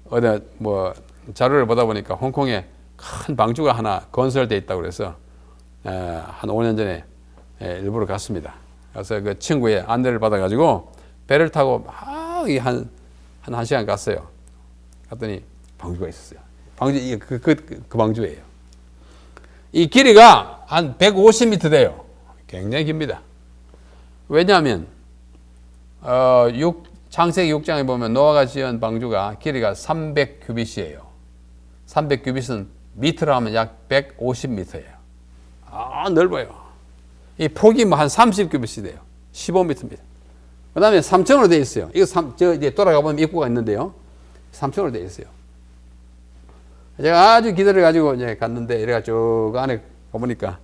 어디 뭐 자료를 보다 보니까 홍콩에 큰 방주가 하나 건설되어 있다고 그래서 한 5년 전에 일부러 갔습니다. 그래서 그 친구의 안내를 받아가지고 배를 타고 막 한 1시간 갔어요. 갔더니 방주가 있었어요. 방주, 그 방주예요. 이 길이가 한 150m 돼요. 굉장히 깁니다. 왜냐하면 창세기 6장에 보면 노아가 지은 방주가 길이가 300규빗이에요. 300규빗은 미터로 하면 약 150m예요. 넓어요. 이 폭이 뭐 한 30규빗이 돼요. 15m입니다. 그 다음에 3층으로 되어 있어요. 이거 이제 돌아가 보면 입구가 있는데요. 3층으로 되어 있어요. 제가 아주 기대를 가지고 이제 갔는데, 이래가 쭉 안에 가보니까,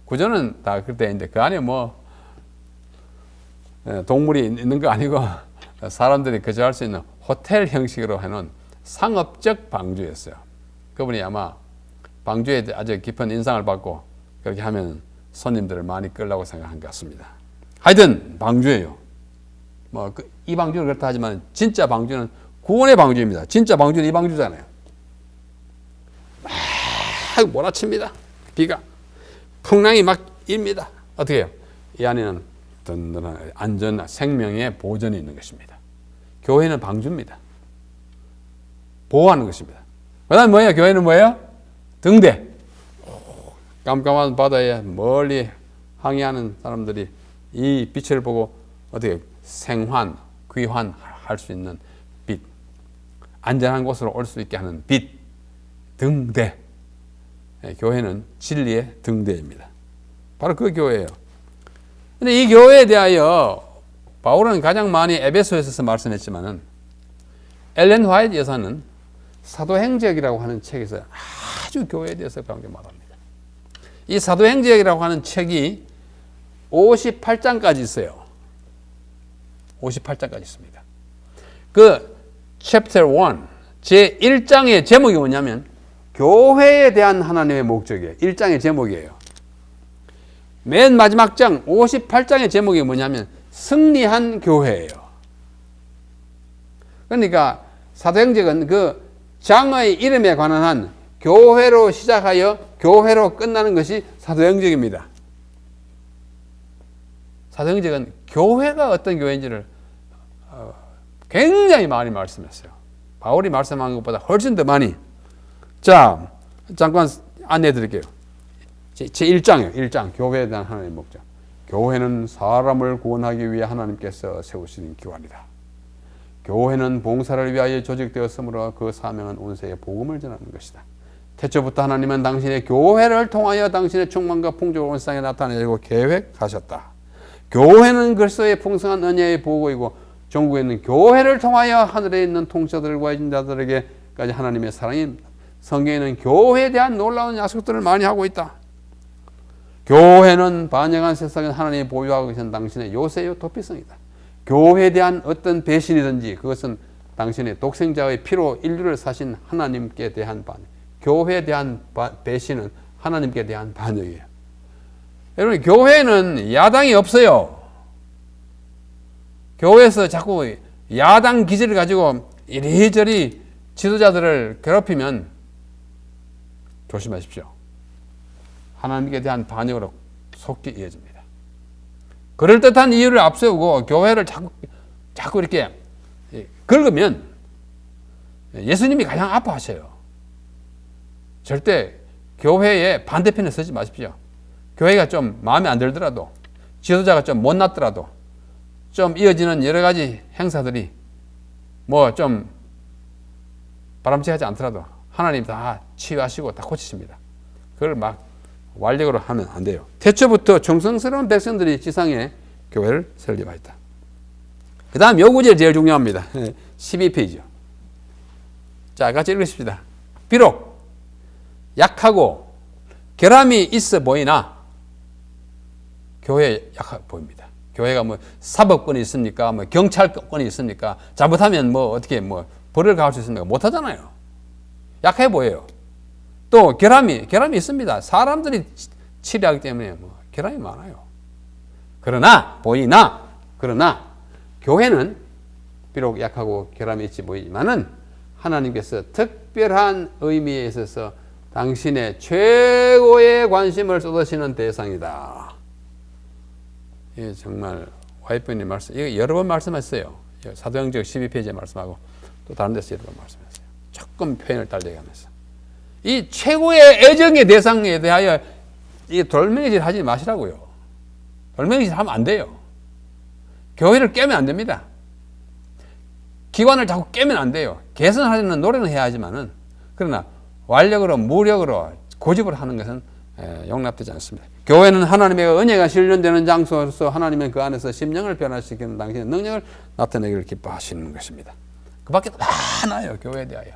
구조는 다 그때 있는데, 그 안에 뭐, 동물이 있는 거 아니고, 사람들이 거주할 수 있는 호텔 형식으로 해놓은 상업적 방주였어요. 그분이 아마 방주에 아주 깊은 인상을 받고, 그렇게 하면 손님들을 많이 끌라고 생각한 것 같습니다. 하여튼, 방주예요. 이 방주는 그렇다 하지만, 진짜 방주는 구원의 방주입니다. 진짜 방주는 이 방주잖아요. 막 몰아칩니다. 비가. 풍랑이 막 일니다. 어떻게 해요? 이 안에는 든든한 안전, 생명의 보전이 있는 것입니다. 교회는 방주입니다. 보호하는 것입니다. 그 다음 뭐예요? 교회는 뭐예요? 등대. 깜깜한 바다에 멀리 항해하는 사람들이 이 빛을 보고 어떻게 생환, 귀환할 수 있는 빛. 안전한 곳으로 올 수 있게 하는 빛. 등대. 교회는 진리의 등대입니다. 바로 그 교회예요. 근데 이 교회에 대하여 바울은 가장 많이 에베소에서 말씀했지만은 엘렌 화이트 여사는 사도행적이라고 하는 책에서 아주 교회에 대해서 강조 말합니다. 이 사도행적이라고 하는 책이 58장까지 있어요. 58장까지 있습니다. 그 챕터 1 제 1장의 제목이 뭐냐면 교회에 대한 하나님의 목적이에요. 1장의 제목이에요. 맨 마지막 장 58장의 제목이 뭐냐면 승리한 교회예요. 그러니까 사도행적은 그 장의 이름에 관한 한 교회로 시작하여 교회로 끝나는 것이 사도행적입니다. 사도행적은 교회가 어떤 교회인지를 굉장히 많이 말씀했어요. 바울이 말씀한 것보다 훨씬 더 많이. 자, 잠깐 안내해 드릴게요. 제 1장이에요. 1장. 교회에 대한 하나님의 목적. 교회는 사람을 구원하기 위해 하나님께서 세우신 기관이다. 교회는 봉사를 위하여 조직되었으므로 그 사명은 온 세에 복음을 전하는 것이다. 태초부터 하나님은 당신의 교회를 통하여 당신의 충만과 풍족을 온 세상에 나타내려고 계획하셨다. 교회는 그리스도의 풍성한 은혜의 보고이고 전국에 있는 교회를 통하여 하늘에 있는 통치자들과 인자들에게까지 하나님의 사랑이 성경에는 교회에 대한 놀라운 약속들을 많이 하고 있다. 교회는 반영한 세상에 하나님이 보유하고 계신 당신의 요새요 도피성이다. 교회에 대한 어떤 배신이든지 그것은 당신의 독생자의 피로 인류를 사신 하나님께 대한 반역. 교회에 대한 배신은 하나님께 대한 반역이에요. 여러분, 교회는 야당이 없어요. 교회에서 자꾸 야당 기질을 가지고 이리저리 지도자들을 괴롭히면 조심하십시오. 하나님께 대한 반역으로 속기 이어집니다. 그럴듯한 이유를 앞세우고 교회를 자꾸 이렇게 긁으면 예수님이 가장 아파하셔요. 절대 교회의 반대편에 서지 마십시오. 교회가 좀 마음에 안 들더라도, 지도자가 좀 못났더라도, 좀 이어지는 여러 가지 행사들이 뭐 좀 바람직하지 않더라도 하나님 다 치유하시고 다 고치십니다. 그걸 막 완력으로 하면 안 돼요. 태초부터 충성스러운 백성들이 지상에 교회를 설립하였다. 그 다음 요 구절 제일 중요합니다. 12페이지요. 자, 같이 읽으십시다. 비록 약하고 결함이 있어 보이나 교회 약해 보입니다. 교회가 뭐 사법권이 있습니까? 뭐 경찰권이 있습니까? 잘못하면 뭐 어떻게 뭐 벌을 가할 수 있습니까? 못하잖아요. 약해 보여요. 또 결함이 있습니다. 사람들이 치료하기 때문에 뭐 결함이 많아요. 그러나 교회는 비록 약하고 결함이 있지 보이지만은 하나님께서 특별한 의미에 있어서 당신의 최고의 관심을 쏟으시는 대상이다. 예, 정말 와이프님 말씀, 이거 여러 번 말씀했어요. 사도행전 12페이지에 말씀하고 또 다른 데서 여러 번 말씀했어요. 조금 표현을 달리 하면서 이 최고의 애정의 대상에 대하여 이게 돌멩이질 하지 마시라고요. 돌멩이질 하면 안 돼요. 교회를 깨면 안 됩니다. 기관을 자꾸 깨면 안 돼요. 개선하려는 노력은 해야 하지만은, 그러나 완력으로, 무력으로 고집을 하는 것은 용납되지 않습니다. 교회는 하나님의 은혜가 실현되는 장소로서 하나님은 그 안에서 심령을 변화시키는 당신의 능력을 나타내기를 기뻐하시는 것입니다. 그 밖에 많아요, 교회에 대하여.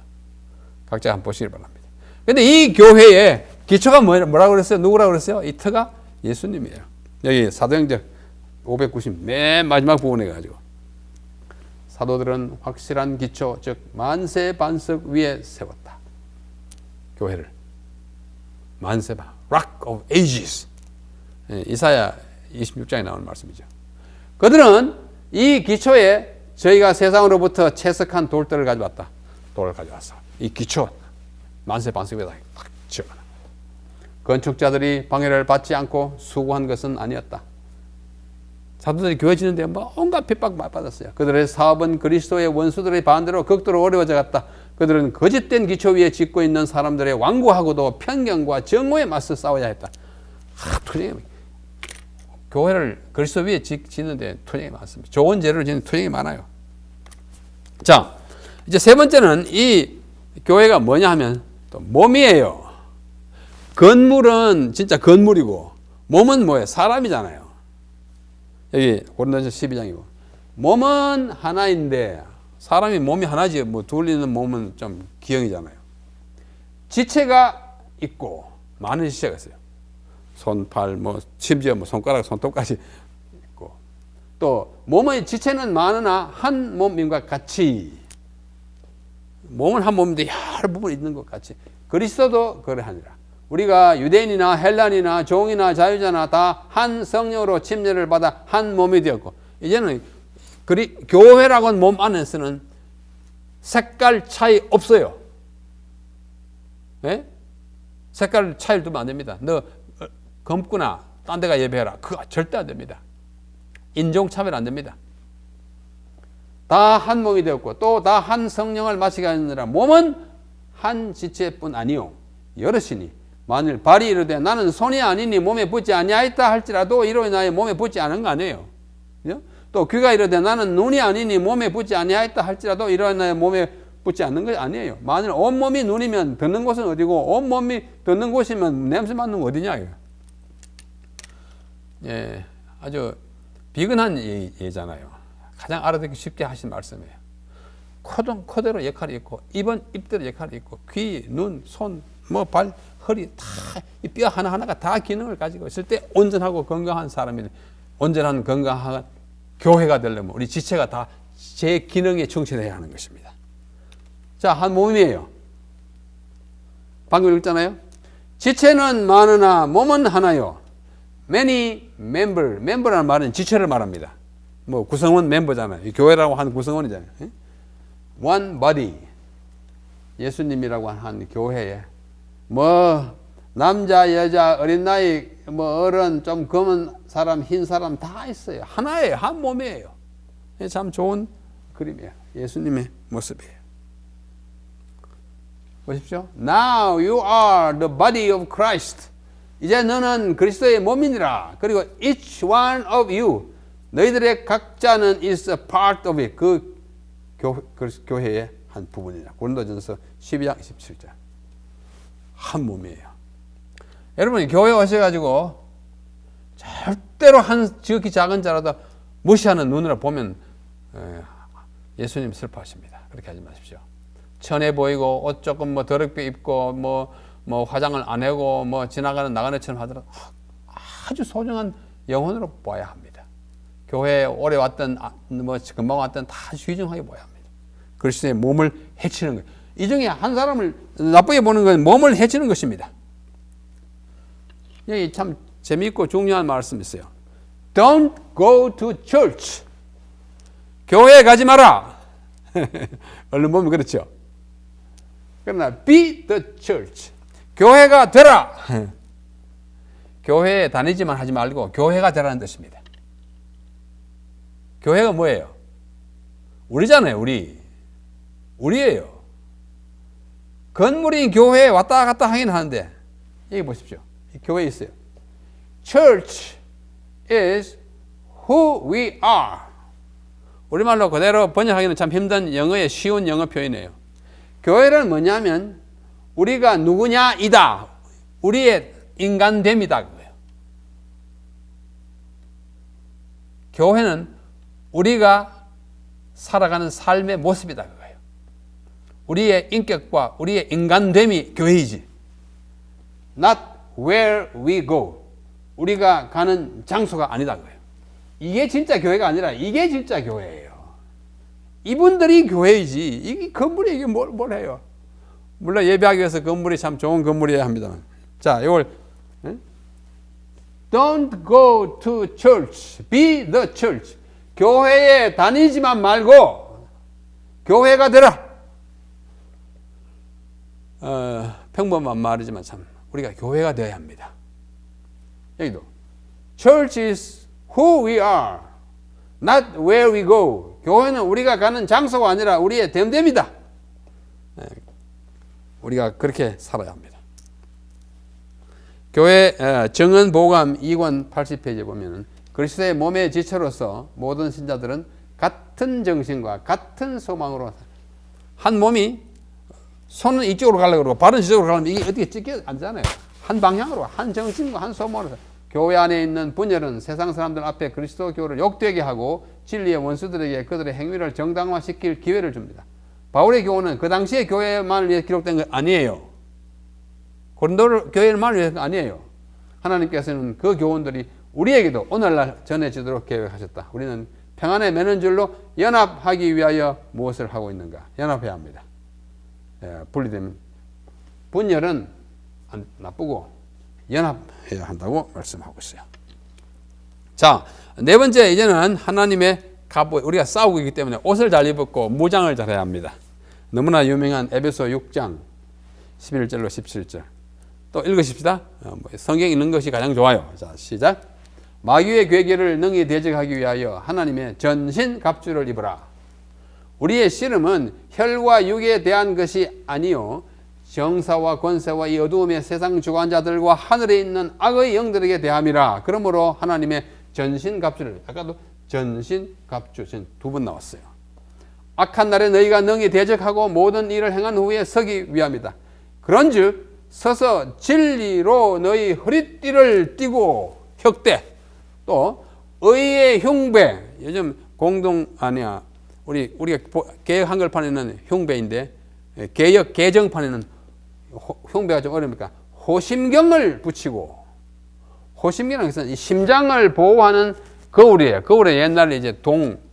각자 한번 보시길 바랍니다. 근데 이 교회의 기초가 뭐라고 그랬어요? 누구라고 그랬어요? 이 터가 예수님이에요. 여기 사도행전 590 맨 마지막 부분에 가지고 사도들은 확실한 기초, 즉 만세 반석 위에 세웠다. 교회를 만세반, Rock of Ages. 이사야 26장에 나오는 말씀이죠. 그들은 이 기초에 저희가 세상으로부터 채석한 돌들을 가져왔다. 돌을 가져왔어. 이 기초 만세 반석 위에다 딱 지어놔. 건축자들이 방해를 받지 않고 수고한 것은 아니었다. 사도들이 교회 짓는데 온갖 핍박 받았어요. 그들의 사업은 그리스도의 원수들의 반대로 극도로 어려워져 갔다. 그들은 거짓된 기초 위에 짓고 있는 사람들의 완고하고도 편견과 정오에 맞서 싸워야 했다. 투쟁이, 교회를 그리스도 위에 짓는데 투쟁이 많습니다. 좋은 재료를 짓는 투쟁이 많아요. 자, 이제 세 번째는 이 교회가 뭐냐 하면 또 몸이에요. 건물은 진짜 건물이고 몸은 뭐예요? 사람이잖아요. 여기 고린도전서 12장이고 몸은 하나인데 사람이 몸이 하나지 뭐 둘리는 몸은 좀 기형이잖아요. 지체가 있고 많은 지체가 있어요. 손, 팔, 뭐 심지어 뭐 손가락, 손톱까지 있고 또 몸의 지체는 많으나 한 몸인과 같이 몸은 한 몸인데 여러 부분이 있는 것 같이 그리스도도 그러하니라. 우리가 유대인이나 헬란이나 종이나 자유자나 다 한 성령으로 침례를 받아 한 몸이 되었고 이제는 교회라고는 몸 안에서는 색깔 차이 없어요. 네? 색깔 차이를 두면 안 됩니다. 너 검구나 딴 데가 예배해라. 그거 절대 안 됩니다. 인종차별 안 됩니다. 다 한 몸이 되었고 또 다 한 성령을 마시게 하느라 몸은 한 지체뿐 아니요 여럿이니 만일 발이 이르되 나는 손이 아니니 몸에 붙지 아니하였다 할지라도 이로 인하여 몸에 붙지 않은 거 아니에요. 그죠? 또 귀가 이르되 나는 눈이 아니니 몸에 붙지 아니하였다 할지라도 이로 인하여 몸에 붙지 않는 거 아니에요. 만일 온몸이 눈이면 듣는 곳은 어디고 온몸이 듣는 곳이면 냄새 맡는 거 어디냐. 예, 아주 비근한 예잖아요. 가장 알아듣기 쉽게 하신 말씀이에요. 코는 코대로 역할이 있고 입은 입대로 역할이 있고 귀, 눈, 손, 뭐 발, 허리 다 이 뼈 하나하나가 다 기능을 가지고 있을 때 온전하고 건강한 사람이 온전한 건강한 교회가 되려면 우리 지체가 다 제 기능에 충실해야 하는 것입니다. 자, 한 몸이에요. 방금 읽잖아요. 지체는 많으나 몸은 하나요. Many member라는 말은 지체를 말합니다. 뭐 구성원 멤버잖아요. 이 교회라고 하는 구성원이잖아요. One body. 예수님이라고 한 교회에 뭐 남자, 여자, 어린 나이, 뭐 어른, 좀 검은 사람, 흰 사람 다 있어요. 하나예요. 한 몸이에요. 참 좋은 그림이에요. 예수님의 모습이에요. 보십시오. Now you are the body of Christ. 이제 너는 그리스도의 몸이니라. 그리고 each one of you. 너희들의 각자는 is a part of it. 그 교회의 한 부분이라. 고린도전서 12장 27절. 한 몸이에요. 여러분 교회 오셔가지고 절대로 한 지극히 작은 자라도 무시하는 눈으로 보면 예수님 슬퍼하십니다. 그렇게 하지 마십시오. 천해 보이고 옷 조금 뭐 더럽게 입고 뭐 화장을 안 하고 뭐 지나가는 나그네처럼 하더라도 아주 소중한 영혼으로 보아야 합니다. 교회에 오래 왔던 뭐 금방 왔던 다 귀중하게 보아야 합니다. 그리스도의 몸을 해치는 거예요. 이 중에 한 사람을 나쁘게 보는 건 몸을 해치는 것입니다. 여기 참 재미있고 중요한 말씀이 있어요. Don't go to church. 교회에 가지 마라. 얼른 보면 그렇죠. 그러나 be the church. 교회가 되라. 교회에 다니지만 하지 말고 교회가 되라는 뜻입니다. 교회가 뭐예요? 우리잖아요. 우리예요. 건물이 교회에 왔다 갔다 하긴 하는데 여기 보십시오. 교회에 있어요. church is who we are. 우리말로 그대로 번역하기는 참 힘든 영어의 쉬운 영어 표현이에요. 교회는 뭐냐면 우리가 누구냐이다. 우리의 인간됨이다. 그거예요. 교회는 우리가 살아가는 삶의 모습이다. 그거예요. 우리의 인격과 우리의 인간됨이 교회이지. Not where we go. 우리가 가는 장소가 아니다. 그거예요. 이게 진짜 교회가 아니라 이게 진짜 교회예요. 이분들이 교회이지. 이 건물이 이게 뭘 해요? 물론 예배하기 위해서 건물이 참 좋은 건물이어야 합니다만. 자, 이걸 Don't go to church. Be the church. 교회에 다니지만 말고 교회가 되라. 평범한 말이지만 참 우리가 교회가 되어야 합니다. 여기도 Church is who we are, not where we go. 교회는 우리가 가는 장소가 아니라 우리의 됨됨이다. 우리가 그렇게 살아야 합니다. 교회 정은보감 2권 80페이지에 보면 그리스도의 몸의 지체로서 모든 신자들은 같은 정신과 같은 소망으로 한 몸이 손은 이쪽으로 가려고 그러고 발은 저쪽으로 가려면 이게 어떻게 찢겨 앉잖아요. 한 방향으로 한 정신과 한 소망으로. 교회 안에 있는 분열은 세상 사람들 앞에 그리스도 교를 욕되게 하고 진리의 원수들에게 그들의 행위를 정당화시킬 기회를 줍니다. 바울의 교훈은 그 당시의 교회만을 위해 기록된 것 아니에요. 고린도 교회만을 위해서 아니에요. 하나님께서는 그 교훈들이 우리에게도 오늘날 전해지도록 계획하셨다. 우리는 평안에 매는 줄로 연합하기 위하여 무엇을 하고 있는가? 연합해야 합니다. 분리되면 분열은 나쁘고 연합해야 한다고 말씀하고 있어요. 자, 네 번째 이제는 하나님의 갑옷. 우리가 싸우고 있기 때문에 옷을 잘 입었고 무장을 잘 해야 합니다. 너무나 유명한 에베소 6장 11절로 17절. 또 읽으십시다. 성경 읽는 것이 가장 좋아요. 자, 시작. 마귀의 괴계를 능히 대적하기 위하여 하나님의 전신 갑주를 입으라. 우리의 씨름은 혈과 육에 대한 것이 아니요 정사와 권세와 이 어두움의 세상 주관자들과 하늘에 있는 악의 영들에게 대함이라. 그러므로 하나님의 전신 갑주를, 아까도 전신 갑주 두 번 나왔어요. 악한 날에 너희가 능히 대적하고 모든 일을 행한 후에 서기 위함이다. 그런즉 서서 진리로 너희 허리띠를 띠고 혁대, 또 의의 흉배. 요즘 우리가 개혁 한글판에는 흉배인데 개혁 개정판에는 흉배가 좀 어려우니까 호심경을 붙이고, 호심경은 것은 심장을 보호하는 거울이에요. 거울에 옛날에 이제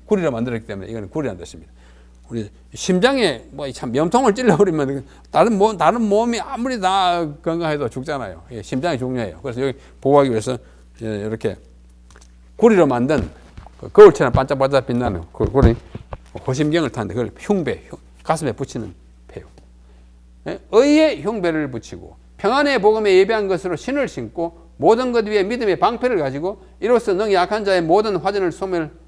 구리로 만들었기 때문에 이거는 구리라는 뜻입니다. 우리 심장에 참 염통을 찔러버리면 다른 몸이 아무리 다 건강해도 죽잖아요. 심장이 중요해요. 그래서 여기 보호하기 위해서 이렇게 구리로 만든 거울처럼 반짝반짝 빛나는 그 구리 호심경을 타는데 그걸 흉배, 가슴에 붙이는 배요. 의의 흉배를 붙이고 평안의 복음에 예배한 것으로 신을 신고 모든 것 위에 믿음의 방패를 가지고 이로써 능히 약한 자의 모든 화전을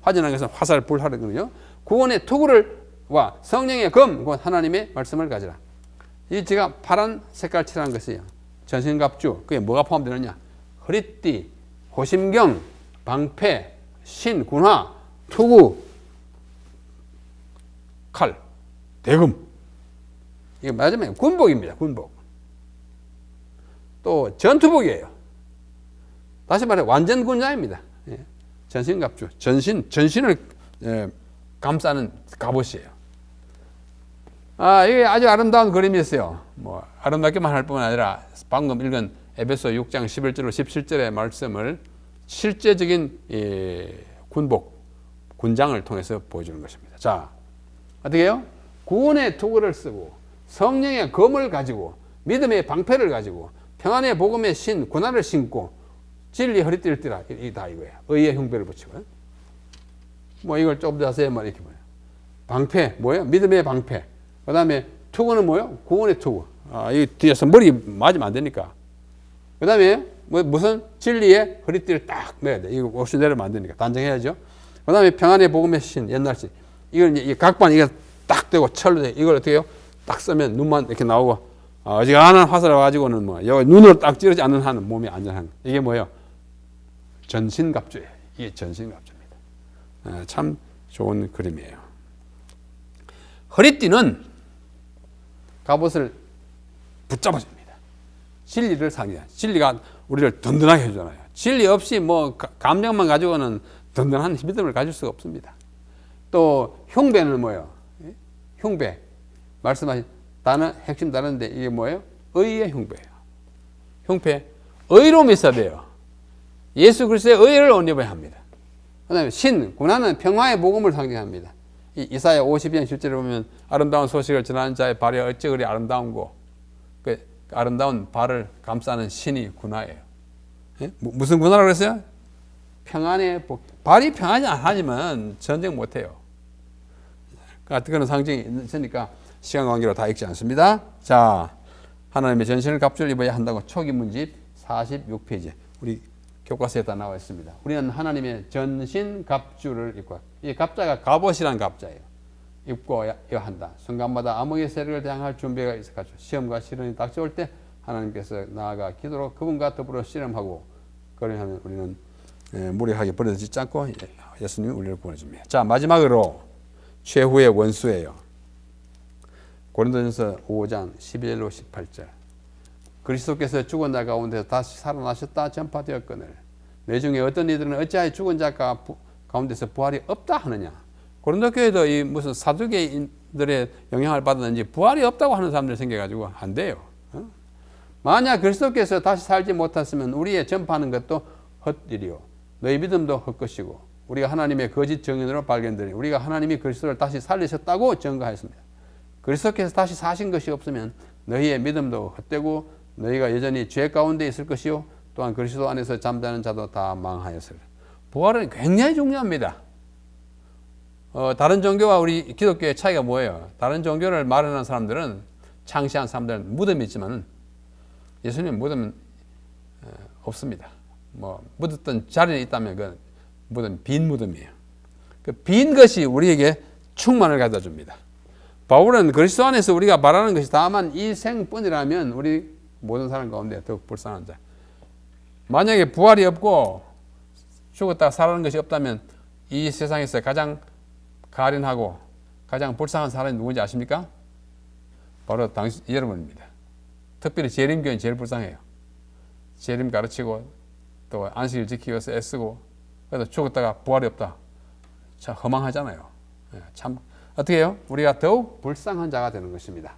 화전하는 것은 화살 불하거든요. 구원의 투구와 성령의 검, 곧 하나님의 말씀을 가지라. 이 제가 파란 색깔 칠한 것이요. 전신갑주. 그게 뭐가 포함되느냐? 허리띠, 호심경, 방패, 신, 군화, 투구, 칼, 대금. 이게 마지막에 군복입니다. 군복. 또 전투복이에요. 다시 말해 완전 군자입니다. 전신갑주. 전신을 감싸는 갑옷이에요. 이게 아주 아름다운 그림이었어요. 아름답게만 할 뿐만 아니라 방금 읽은 에베소 6장 11절로 17절의 말씀을 실제적인 군복, 군장을 통해서 보여주는 것입니다. 자, 어떻게 해요? 구원의 투구를 쓰고 성령의 검을 가지고 믿음의 방패를 가지고 평안의 복음의 신, 군화를 신고 진리 허리띠를 띠라. 이게 다 이거예요. 의의 흉배를 붙이고. 이걸 좀 자세히 이렇게 뭐예요? 방패, 뭐예요? 믿음의 방패. 그 다음에 투구는 뭐예요? 구원의 투구. 이 뒤에서 머리 맞으면 안 되니까. 그 다음에 무슨 진리의 허리띠를 딱 매야 돼. 이거 옷이 내리면 안 되니까. 단정해야죠. 그 다음에 평안의 복음의 신, 옛날식. 이걸 이제 각반 이게 딱 되고 철로 돼. 이걸 어떻게 해요? 딱 쓰면 눈만 이렇게 나오고, 어지간한 화살을 가지고는 여기 눈으로 딱 찌르지 않는 한은 몸이 안전한. 이게 뭐예요? 전신갑주예요. 이게 전신갑주입니다. 참 좋은 그림이에요. 허리띠는 갑옷을 붙잡아줍니다. 진리를 상징해. 진리가 우리를 든든하게 해주잖아요. 진리 없이 뭐 감정만 가지고는 든든한 믿음을 가질 수가 없습니다. 또 흉배는 뭐예요? 흉배. 말씀하신 단어 핵심 다른데 이게 뭐예요? 의의 흉배예요. 흉배. 의로움이 있어야 돼요. 예수 그리스도의 의를 옷 입어야 합니다. 그 다음에 신, 고난은 평화의 복음을 상징합니다. 이사야 50장 10절에 보면 아름다운 소식을 전하는 자의 발이 어찌 그리 아름다운고, 그 아름다운 발을 감싸는 신이 군화예요. 예? 무슨 군화라고 그랬어요? 평안의 복. 발이 평안하지 않으면 전쟁 못해요. 그런 상징이 있으니까 시간 관계로 다 읽지 않습니다. 자, 하나님의 전신을 갑주를 입어야 한다고 초기 문집 46페이지 우리 교과서에 다 나와 있습니다. 우리는 하나님의 전신 갑주를 입고, 이 갑자가 갑옷이란 갑자예요. 입고야 한다. 순간마다 암흑의 세력을 대항할 준비가 있어가지고 시험과 시련이 닥쳐올 때 하나님께서 나아가 기도로 그분과 더불어 씨름하고 그러하면 우리는 무리하게 버려지지 않고 예수님이 우리를 구원해줍니다. 자, 마지막으로 최후의 원수예요. 고린도전서 5장 11로 18절. 그리스도께서 죽은 자 가운데서 다시 살아나셨다 전파되었거늘 내 중에 어떤 이들은 어찌하여 죽은 자 가운데서 부활이 없다 하느냐. 고린도 교회도 이 무슨 사두개인들의 영향을 받았는지 부활이 없다고 하는 사람들이 생겨가지고 안 돼요. 만약 그리스도께서 다시 살지 못했으면 우리의 전파하는 것도 헛일이요 너희 믿음도 헛것이고 우리가 하나님의 거짓 증인으로 발견되니 우리가 하나님이 그리스도를 다시 살리셨다고 증거하였습니다. 그리스도께서 다시 사신 것이 없으면 너희의 믿음도 헛되고 너희가 여전히 죄 가운데 있을 것이요 또한 그리스도 안에서 잠자는 자도 다 망하였으리라. 부활은 굉장히 중요합니다. 다른 종교와 우리 기독교의 차이가 뭐예요? 다른 종교를 마련한 사람들은 창시한 사람들은 무덤이 있지만 예수님 무덤은 없습니다. 뭐 묻었던 자리에 있다면 그 무덤 빈 무덤이에요. 그 빈 것이 우리에게 충만을 가져다 줍니다. 바울은 그리스도 안에서 우리가 바라는 것이 다만 이 생뿐이라면 우리 모든 사람 가운데 더욱 불쌍한 자. 만약에 부활이 없고 죽었다 살아나는 것이 없다면 이 세상에서 가장 가련하고 가장 불쌍한 사람이 누군지 아십니까? 바로 당신 여러분입니다. 특별히 재림교회는 제일 불쌍해요. 재림 가르치고 또 안식일 지키기 위해서 애쓰고 그래도 죽었다가 부활이 없다. 참 허망하잖아요. 참 어떻게 해요? 우리가 더욱 불쌍한 자가 되는 것입니다.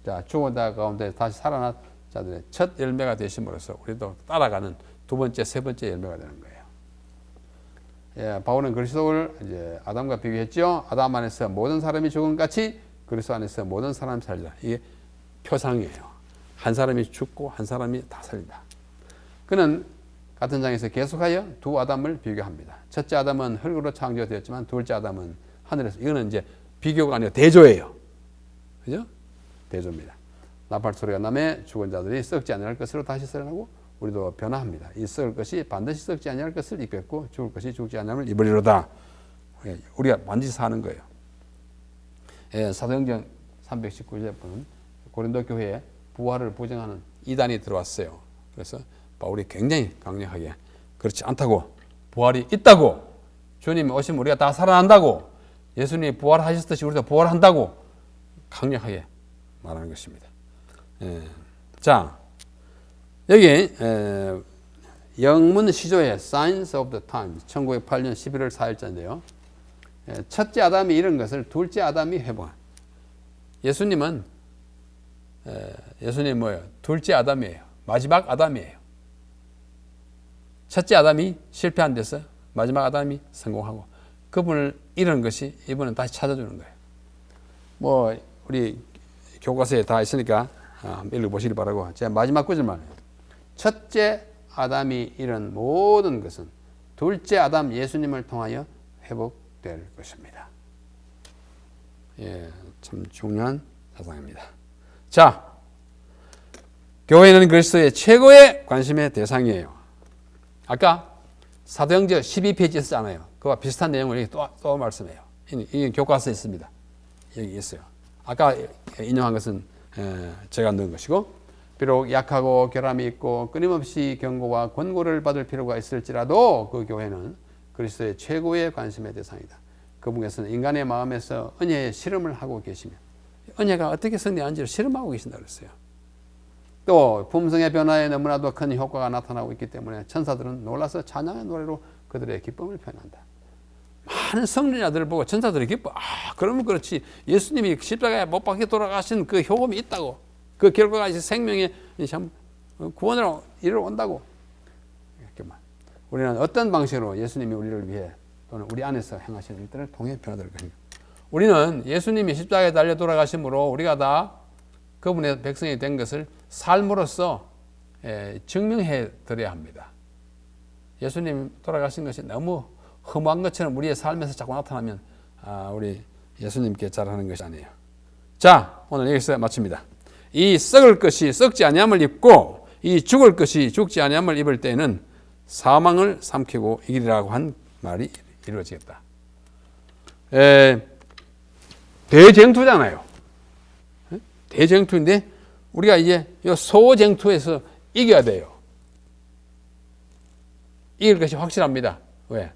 자, 죽은 자 가운데 다시 살아난 자들의 첫 열매가 되심으로써 우리도 따라가는 두 번째, 세 번째 열매가 되는 거예요. 예, 바울은 그리스도를 이제 아담과 비교했죠. 아담 안에서 모든 사람이 죽은 같이 그리스도 안에서 모든 사람이 살리라. 이게 표상이에요. 한 사람이 죽고 한 사람이 다 살린다. 그는 같은 장에서 계속하여 두 아담을 비교합니다. 첫째 아담은 흙으로 창조되었지만 둘째 아담은 하늘에서. 이거는 이제 비교가 아니라 대조예요. 그죠? 대조입니다. 나팔 소리가 나매 죽은 자들이 썩지 아니할 것으로 다시 살아나고 우리도 변화합니다. 이 썩을 것이 반드시 썩지 아니할 것을 입겠고 죽을 것이 죽지 아니함을 입으리로다. 우리가 반드시 사는 거예요. 예, 사도행전 319절에 보면 고린도 교회에 부활을 부정하는 이단이 들어왔어요. 그래서 바울이 굉장히 강력하게 그렇지 않다고, 부활이 있다고, 주님이 오시면 우리가 다 살아난다고, 예수님이 부활하셨듯이 우리도 부활한다고 강력하게 말하는 것입니다. 자, 여기 영문 시조의 Signs of the Times 1908년 11월 4일자인데요. 첫째 아담이 이런 것을 둘째 아담이 회복한. 예수님은 뭐예요? 둘째 아담이에요. 마지막 아담이에요. 첫째 아담이 실패한 데서 마지막 아담이 성공하고 그분을 잃은 것이 이분은 다시 찾아주는 거예요. 뭐 우리 교과서에 다 있으니까 읽어보시기 바라고 제가 마지막 구절만 해요. 첫째 아담이 잃은 모든 것은 둘째 아담 예수님을 통하여 회복될 것입니다. 예, 참 중요한 사상입니다. 자, 교회는 그리스도의 최고의 관심의 대상이에요. 아까 사도행전 12페이지에 쓰잖아요. 그와 비슷한 내용을 여기 또 말씀해요. 이게 교과서에 있습니다. 여기 있어요. 아까 인용한 것은 제가 넣은 것이고, 비록 약하고 결함이 있고 끊임없이 경고와 권고를 받을 필요가 있을지라도 그 교회는 그리스도의 최고의 관심의 대상이다. 그분께서는 인간의 마음에서 은혜의 실험을 하고 계시며 은혜가 어떻게 승리하는지를 실험하고 계신다 그랬어요. 또 품성의 변화에 너무나도 큰 효과가 나타나고 있기 때문에 천사들은 놀라서 찬양의 노래로 그들의 기쁨을 표현한다. 많은 성리자들을 보고 천사들이 기뻐. 그러면 그렇지. 예수님이 십자가에 못 박혀 돌아가신 그 효험이 있다고. 그 결과가 이제 생명의 구원으로 이르러 온다고. 우리는 어떤 방식으로 예수님이 우리를 위해 또는 우리 안에서 행하시는 일들을 통해 변화될 것입니다. 우리는 예수님이 십자가에 달려 돌아가심으로 우리가 다 그분의 백성이 된 것을 삶으로써 증명해 드려야 합니다. 예수님 돌아가신 것이 너무 허무한 것처럼 우리의 삶에서 자꾸 나타나면 우리 예수님께 잘하는 것이 아니에요. 자, 오늘 여기서 마칩니다. 이 썩을 것이 썩지 아니함을 입고 이 죽을 것이 죽지 아니함을 입을 때에는 사망을 삼키고 이기리라고 한 말이 이루어지겠다. 대쟁투잖아요. 대쟁투인데 우리가 이제 소쟁투에서 이겨야 돼요. 이길 것이 확실합니다. 왜?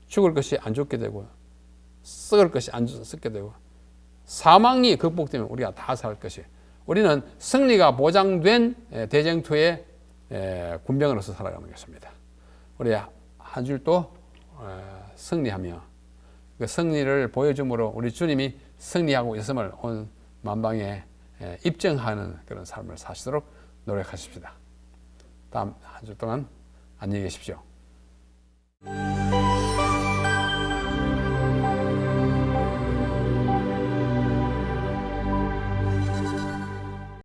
죽을 것이 안 죽게 되고 썩을 것이 안 썩게 되고 사망이 극복되면 우리가 다 살 것이에요. 우리는 승리가 보장된 대쟁투의 군병으로서 살아가는 것입니다. 우리 한 줄도 승리하며 그 승리를 보여줌으로 우리 주님이 승리하고 있음을 온 만방에 입증하는 그런 삶을 사시도록 노력하십시다. 다음 한 주 동안 안녕히 계십시오.